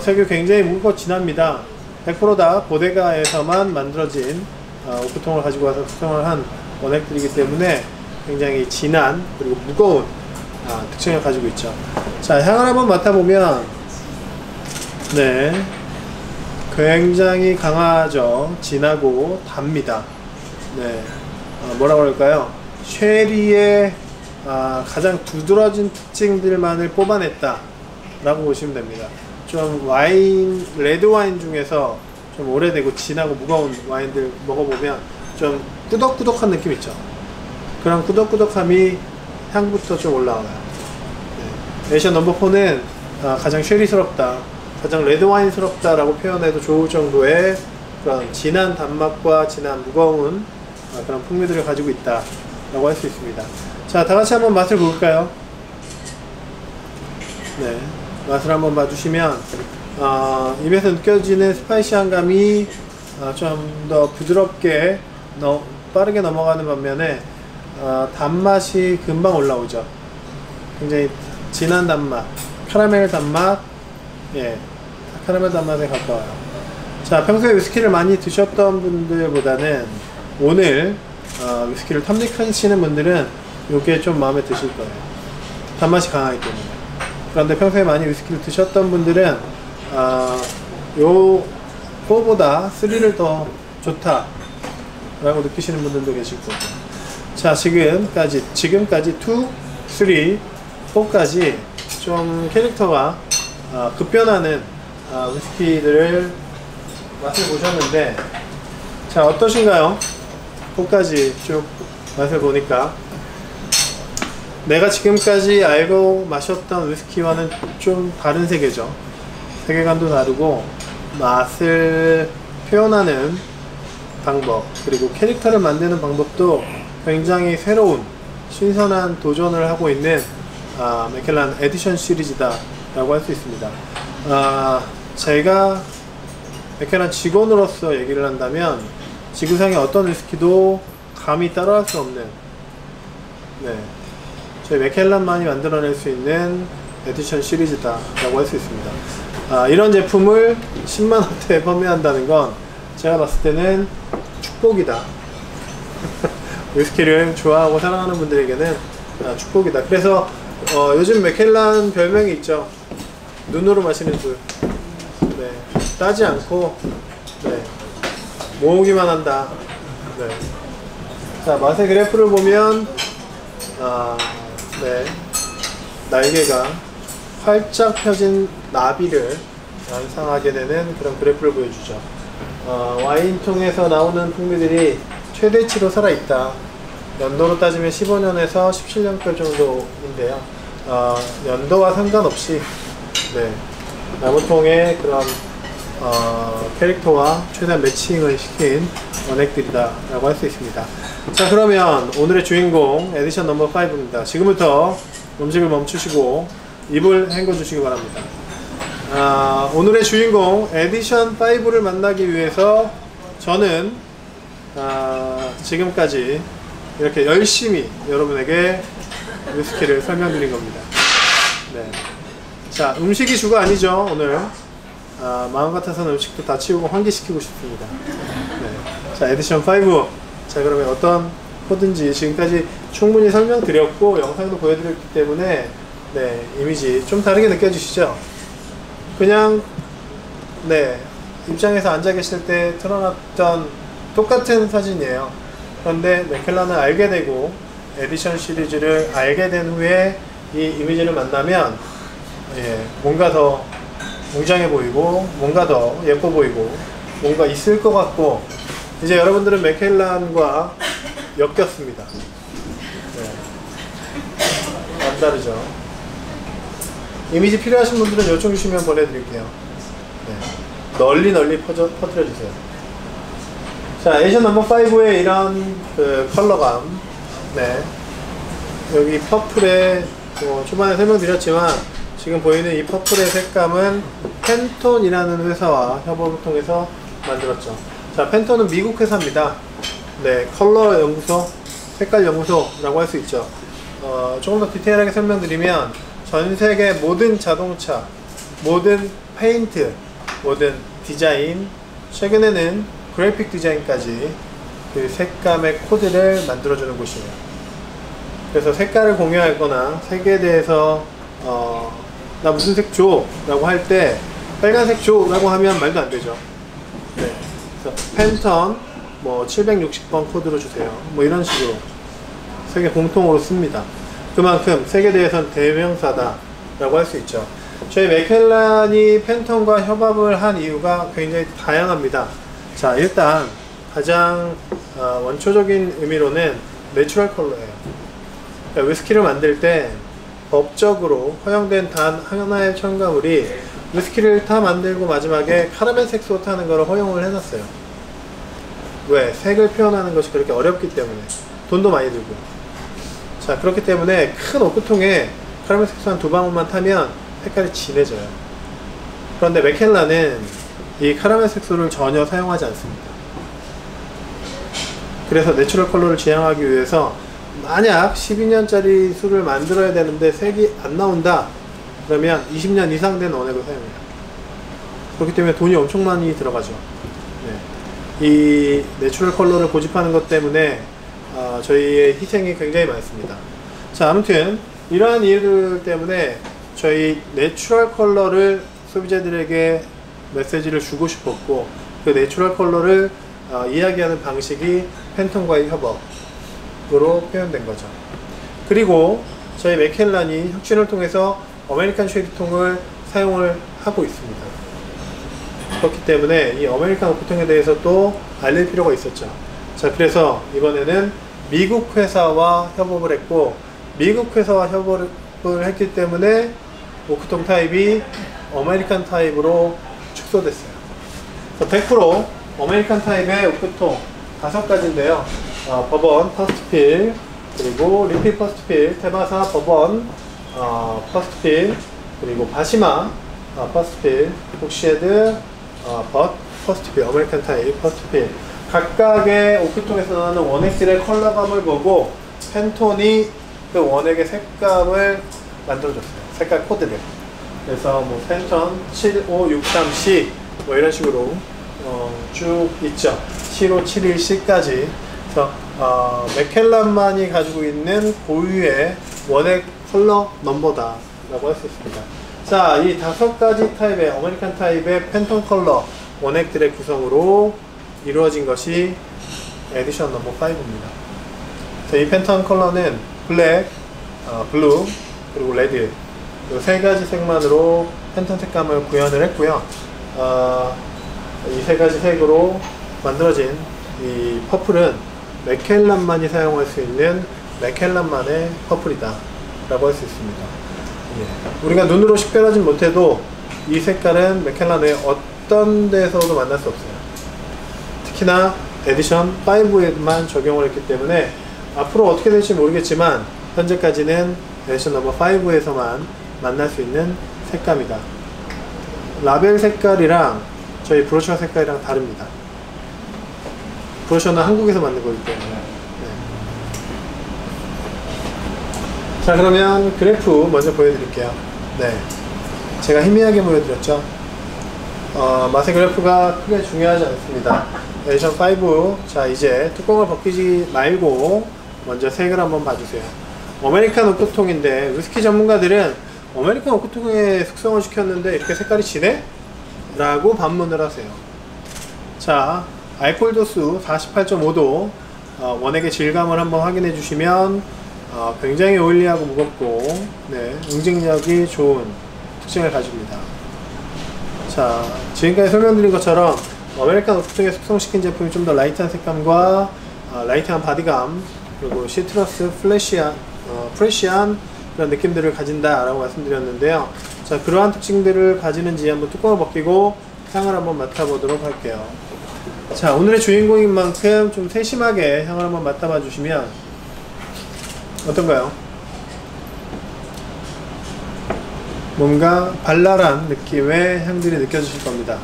색이 굉장히 무겁고 진합니다. 100% 다 보데가에서만 만들어진 오크통을 가지고 와서 숙성을 한 원액들이기 때문에 굉장히 진한 그리고 무거운 특징을 가지고 있죠. 자, 향을 한번 맡아보면 굉장히 강하죠. 진하고 답니다. 뭐라고 할까요? 쉐리의 가장 두드러진 특징들만을 뽑아냈다 라고 보시면 됩니다. 좀 와인, 레드 와인 중에서 좀 오래되고 진하고 무거운 와인들 먹어보면 좀 꾸덕꾸덕한 느낌 있죠. 그런 꾸덕꾸덕함이 향부터 좀 올라와요. 에디션 넘버 4는 가장 쉐리스럽다, 가장 레드와인스럽다 라고 표현해도 좋을 정도의 그런 진한 단맛과 진한 무거운 그런 풍미들을 가지고 있다 라고 할 수 있습니다. 자, 다같이 한번 맛을 볼까요? 맛을 한번 봐주시면 입에서 느껴지는 스파이시한 감이 좀 더 부드럽게 빠르게 넘어가는 반면에 단맛이 금방 올라오죠. 굉장히 진한 단맛, 카라멜 단맛, 카라멜 단맛에 가까워요. 자, 평소에 위스키를 많이 드셨던 분들보다는 오늘 위스키를 탐닉하시는 분들은 이게 좀 마음에 드실 거예요. 단맛이 강하기 때문에. 그런데 평소에 많이 위스키를 드셨던 분들은 요 4보다 3를 더 좋다 라고 느끼시는 분들도 계실 거고. 자, 지금까지 2, 3, 4까지 좀 캐릭터가 급변하는 위스키들을 맛을 보셨는데, 자, 어떠신가요? 4까지 쭉 맛을 보니까 내가 지금까지 알고 마셨던 위스키와는 좀 다른 세계죠. 세계관도 다르고 맛을 표현하는 방법, 그리고 캐릭터를 만드는 방법도 굉장히 새로운 신선한 도전을 하고 있는 맥켈란 에디션 시리즈다 라고 할 수 있습니다. 제가 맥켈란 직원으로서 얘기를 한다면 지구상의 어떤 위스키도 감히 따라할 수 없는, 저희 맥켈란만이 만들어낼 수 있는 에디션 시리즈다 라고 할 수 있습니다. 이런 제품을 10만원대에 판매한다는 건 제가 봤을 때는 축복이다. 위스키를 좋아하고 사랑하는 분들에게는 축복이다. 그래서 요즘 맥켈란 별명이 있죠. 눈으로 마시는 술. 네, 따지 않고 네, 모으기만 한다. 네. 자, 맛의 그래프를 보면 네, 날개가 활짝 펴진 나비를 연상하게 되는 그런 그래프를 보여주죠. 와인통에서 나오는 풍미들이 최대치로 살아있다. 연도로 따지면 15년에서 17년별 정도인데요. 연도와 상관없이 네, 나무통의 그런 캐릭터와 최대한 매칭을 시킨 원액들이다 라고 할 수 있습니다. 자, 그러면 오늘의 주인공 에디션 넘버 5입니다. 지금부터 음식을 멈추시고 입을 헹궈 주시기 바랍니다. 오늘의 주인공 에디션 5를 만나기 위해서 저는 지금까지 이렇게 열심히 여러분에게 위스키를 설명드린 겁니다. 네. 자, 음식이 주가 아니죠. 오늘 마음 같아서는 음식도 다 치우고 환기시키고 싶습니다. 네. 자, 에디션 5. 자, 그러면 어떤 코드인지 지금까지 충분히 설명드렸고 영상도 보여드렸기 때문에 네, 이미지 좀 다르게 느껴지시죠? 그냥 네, 입장에서 앉아 계실 때 틀어놨던 똑같은 사진이에요. 그런데 맥켈란을 알게 되고 에디션 시리즈를 알게 된 후에 이 이미지를 만나면 뭔가 더 웅장해 보이고 뭔가 더 예뻐 보이고 뭔가 있을 것 같고 이제 여러분들은 맥켈란과 엮였습니다. 네. 남다르죠. 이미지 필요하신 분들은 요청 주시면 보내드릴게요. 네. 널리 퍼뜨려주세요. 자, 에디션 넘버 5의 이런 컬러감. 네. 여기 퍼플에 초반에 설명드렸지만 지금 보이는 이 퍼플의 색감은 펜톤이라는 회사와 협업을 통해서 만들었죠. 자, 펜톤은 미국 회사입니다. 네, 컬러 연구소, 색깔 연구소라고 할 수 있죠. 조금 더 디테일하게 설명드리면 전 세계 모든 자동차, 모든 페인트, 모든 디자인, 최근에는 그래픽 디자인까지 그 색감의 코드를 만들어주는 곳이에요. 그래서 색깔을 공유하거나 색에 대해서 나 무슨 색 줘? 라고 할 때 빨간색 줘! 라고 하면 말도 안 되죠. 네. 그래서 펜턴 뭐 760번 코드로 주세요. 뭐 이런 식으로 세계 공통으로 씁니다. 그만큼 색에 대해서는 대명사다 라고 할 수 있죠. 저희 맥켈란이 펜턴과 협업을 한 이유가 굉장히 다양합니다. 자, 일단 가장 원초적인 의미로는 내추럴 컬러예요. 그러니까 위스키를 만들 때 법적으로 허용된 단 하나의 첨가물이 위스키를 다 만들고 마지막에 카라멜 색소 타는 걸 허용을 해놨어요. 왜? 색을 표현하는 것이 그렇게 어렵기 때문에. 돈도 많이 들고. 자, 그렇기 때문에 큰 오크통에 카라멜 색소 한 2방울만 타면 색깔이 진해져요. 그런데 맥켈란은 이 카라멜 색소를 전혀 사용하지 않습니다. 그래서 내추럴 컬러를 지향하기 위해서 만약 12년짜리 술을 만들어야 되는데 색이 안 나온다 그러면 20년 이상 된 원액을 사용해요. 그렇기 때문에 돈이 엄청 많이 들어가죠. 네. 이 내추럴 컬러를 고집하는 것 때문에 저희의 희생이 굉장히 많습니다. 자, 아무튼 이러한 이유들 때문에 저희 내추럴 컬러를 소비자들에게 메시지를 주고 싶었고 그 내추럴 컬러를 이야기하는 방식이 펜톤과의 협업으로 표현된 거죠. 그리고 저희 맥켈란이 혁신을 통해서 아메리칸 쉐리통을 사용을 하고 있습니다. 그렇기 때문에 이 아메리칸 오크통에 대해서 또 알릴 필요가 있었죠. 자, 그래서 이번에는 미국 회사와 협업을 했고 미국 회사와 협업을 했기 때문에 오크통 타입이 아메리칸 타입으로 축소됐어요. 100% 아메리칸 타입의 오크통 5가지인데요. 버번, 퍼스트필, 그리고 리필 퍼스트필, 테마사, 버번, 퍼스트필, 그리고 바시마, 퍼스트필, 복시헤드, 퍼스트필, 아메리칸 타입, 퍼스트필. 각각의 오크통에서 나오는 원액들의 컬러감을 보고 펜톤이 그 원액의 색감을 만들어줬어요. 색깔 코드를. 그래서 뭐 팬턴 7563C 뭐 이런 식으로 쭉 있죠. 7571C까지. 그래서 맥켈란만이 가지고 있는 고유의 원액 컬러 넘버다 라고 할 수 있습니다. 자, 이 5가지 타입의 아메리칸 타입의 팬톤 컬러 원액들의 구성으로 이루어진 것이 에디션 넘버 5입니다. 이 팬톤 컬러는 블랙, 블루, 그리고 레드 이 3가지 색만으로 팬톤 색감을 구현을 했고요. 이 3가지 색으로 만들어진 이 퍼플은 맥켈란만이 사용할 수 있는 맥켈란만의 퍼플이다 라고 할 수 있습니다. 예. 우리가 눈으로 식별하지 못해도 이 색깔은 맥켈란 외에 어떤 데서도 만날 수 없어요. 특히나 에디션 5에만 적용을 했기 때문에 앞으로 어떻게 될지 모르겠지만 현재까지는 에디션 넘버 5에서만 만날 수 있는 색감이다. 라벨 색깔이랑 저희 브로셔 색깔이랑 다릅니다. 브로셔는 한국에서 만든 거기 때문에. 네. 자, 그러면 그래프 먼저 보여드릴게요. 네, 제가 희미하게 보여드렸죠. 맛의 그래프가 크게 중요하지 않습니다. 에디션 5. 자, 이제 뚜껑을 벗기지 말고 먼저 색을 한번 봐주세요. 아메리칸 오크통인데 위스키 전문가들은 아메리칸 오크통에 숙성을 시켰는데 이렇게 색깔이 진해? 라고 반문을 하세요. 자, 알코올 도수 48.5도 원액의 질감을 한번 확인해 주시면 굉장히 오일리하고 무겁고 네, 응징력이 좋은 특징을 가집니다. 자, 지금까지 설명드린 것처럼 아메리칸 오크통에 숙성시킨 제품이 좀 더 라이트한 색감과 라이트한 바디감 그리고 시트러스 프레시한 그런 느낌들을 가진다 라고 말씀드렸는데요. 자, 그러한 특징들을 가지는지 한번 뚜껑을 벗기고 향을 한번 맡아보도록 할게요. 자, 오늘의 주인공인 만큼 좀 세심하게 향을 한번 맡아봐 주시면 어떤가요? 뭔가 발랄한 느낌의 향들이 느껴지실 겁니다.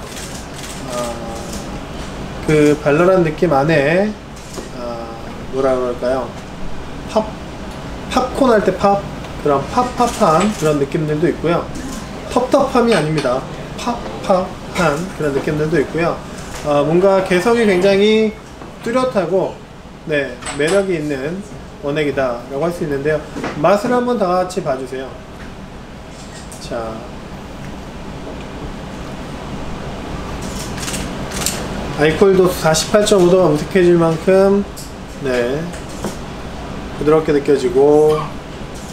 그 발랄한 느낌 안에 뭐라 그럴까요? 팝콘 할 때 그런 팝한 그런 느낌들도 있고요. 텁텁함이 아닙니다. 팝한 그런 느낌들도 있고요. 뭔가 개성이 굉장히 뚜렷하고 네, 매력이 있는 원액이다 라고 할 수 있는데요. 맛을 한번 다 같이 봐주세요. 자, 알코올 도수 48.5도가 음색해질 만큼 네, 부드럽게 느껴지고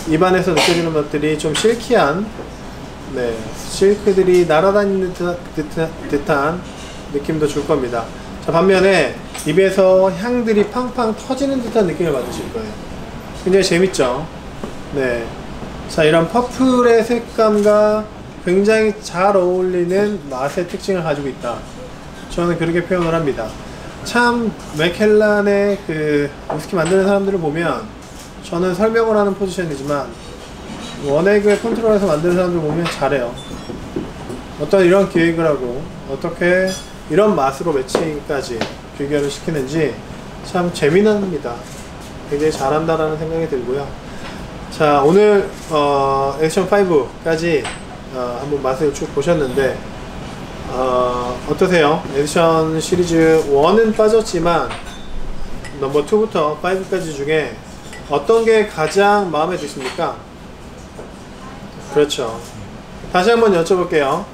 입안에서 느껴지는 것들이 좀 실키한 네, 실크들이 날아다니는 듯한 느낌도 줄 겁니다. 자, 반면에 입에서 향들이 팡팡 터지는 듯한 느낌을 받으실 거예요. 굉장히 재밌죠? 네. 자, 이런 퍼플의 색감과 굉장히 잘 어울리는 맛의 특징을 가지고 있다. 저는 그렇게 표현을 합니다. 참 맥켈란의 그 위스키 만드는 사람들을 보면 저는 설명을 하는 포지션이지만 원액을 컨트롤해서 만드는 사람들 보면 잘해요. 어떤 이런 기획을 하고 어떻게 이런 맛으로 매칭까지 비교를 시키는지 참 재미납니다. 굉장히 잘한다라는 생각이 들고요. 자, 오늘 에디션 5까지 한번 맛을 쭉 보셨는데 어떠세요? 에디션 시리즈 1은 빠졌지만 넘버 2부터 5까지 중에 어떤 게 가장 마음에 드십니까? 그렇죠. 다시 한번 여쭤볼게요.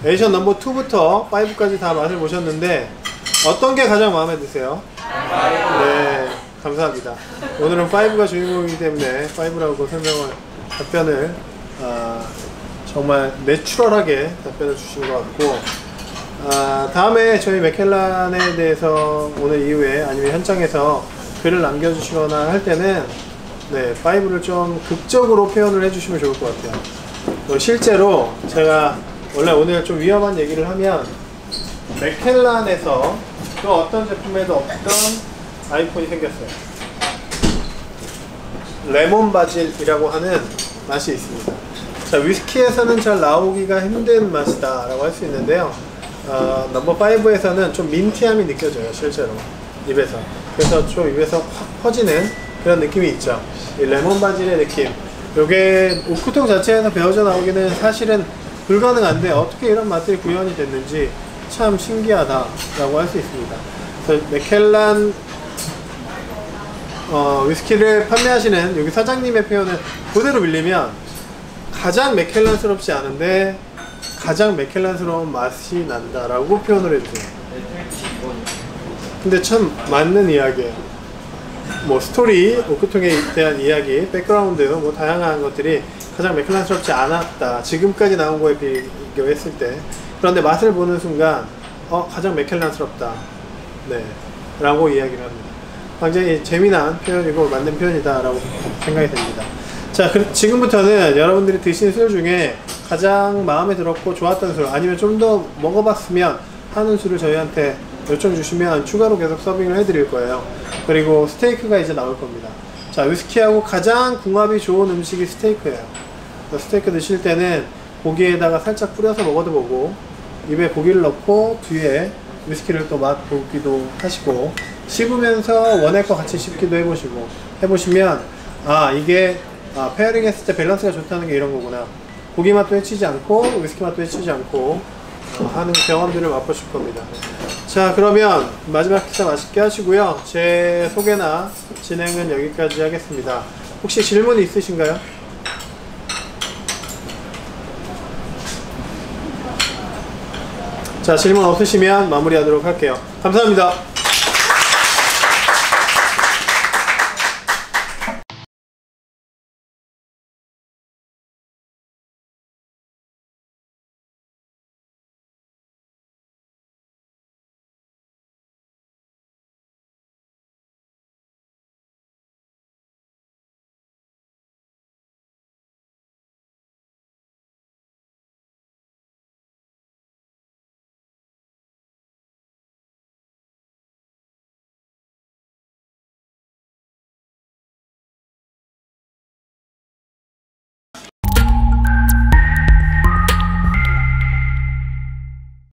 에디션 넘버 2부터 5까지 다 맛을 보셨는데 어떤 게 가장 마음에 드세요? 네, 감사합니다. 오늘은 5가 주인공이기 때문에 5라고 답변을 정말 내추럴하게 답변을 주신 것 같고 다음에 저희 맥켈란에 대해서 오늘 이후에 아니면 현장에서 글을 남겨주시거나 할 때는 네, 5를 좀 극적으로 표현을 해주시면 좋을 것 같아요. 실제로 제가 원래 오늘 좀 위험한 얘기를 하면 맥켈란에서 그 어떤 제품에도 없던 아이콘이 생겼어요. 레몬 바질이라고 하는 맛이 있습니다. 자, 위스키에서는 잘 나오기가 힘든 맛이다 라고 할 수 있는데요. 넘버 5에서는 좀 민티함이 느껴져요. 실제로 입에서. 그래서 좀 입에서 확 퍼지는 그런 느낌이 있죠. 이 레몬 바질의 느낌, 요게 오크통 자체에서 배워져 나오기는 사실은 불가능한데 어떻게 이런 맛들이 구현이 됐는지 참 신기하다라고 할 수 있습니다. 그래서 맥켈란 위스키를 판매하시는 여기 사장님의 표현을 그대로 빌리면 가장 맥켈란스럽지 않은데 가장 맥켈란스러운 맛이 난다라고 표현을 해주세요. 근데 참 맞는 이야기예요. 뭐 스토리, 오크통에 대한 이야기, 백그라운드, 뭐 다양한 것들이 가장 맥켈란스럽지 않았다. 지금까지 나온 거에 비교했을 때. 그런데 맛을 보는 순간 가장 맥켈란스럽다. 네, 라고 이야기를 합니다. 굉장히 재미난 표현이고 맞는 표현이다 라고 생각이 됩니다. 자, 지금부터는 여러분들이 드신 술 중에 가장 마음에 들었고 좋았던 술, 아니면 좀 더 먹어봤으면 하는 술을 저희한테 요청 주시면 추가로 계속 서빙을 해드릴 거예요. 그리고 스테이크가 이제 나올 겁니다. 자, 위스키하고 가장 궁합이 좋은 음식이 스테이크예요. 스테이크 드실 때는 고기에다가 살짝 뿌려서 먹어도 보고, 입에 고기를 넣고 뒤에 위스키를 또 맛보기도 하시고, 씹으면서 원액과 같이 씹기도 해보시면 이게 페어링 했을 때 밸런스가 좋다는 게 이런 거구나. 고기 맛도 해치지 않고 위스키 맛도 해치지 않고 하는 경험들을 맛보실 겁니다. 자, 그러면 마지막 식사 맛있게 하시고요. 제 소개나 진행은 여기까지 하겠습니다. 혹시 질문이 있으신가요? 자, 질문 없으시면 마무리하도록 할게요. 감사합니다.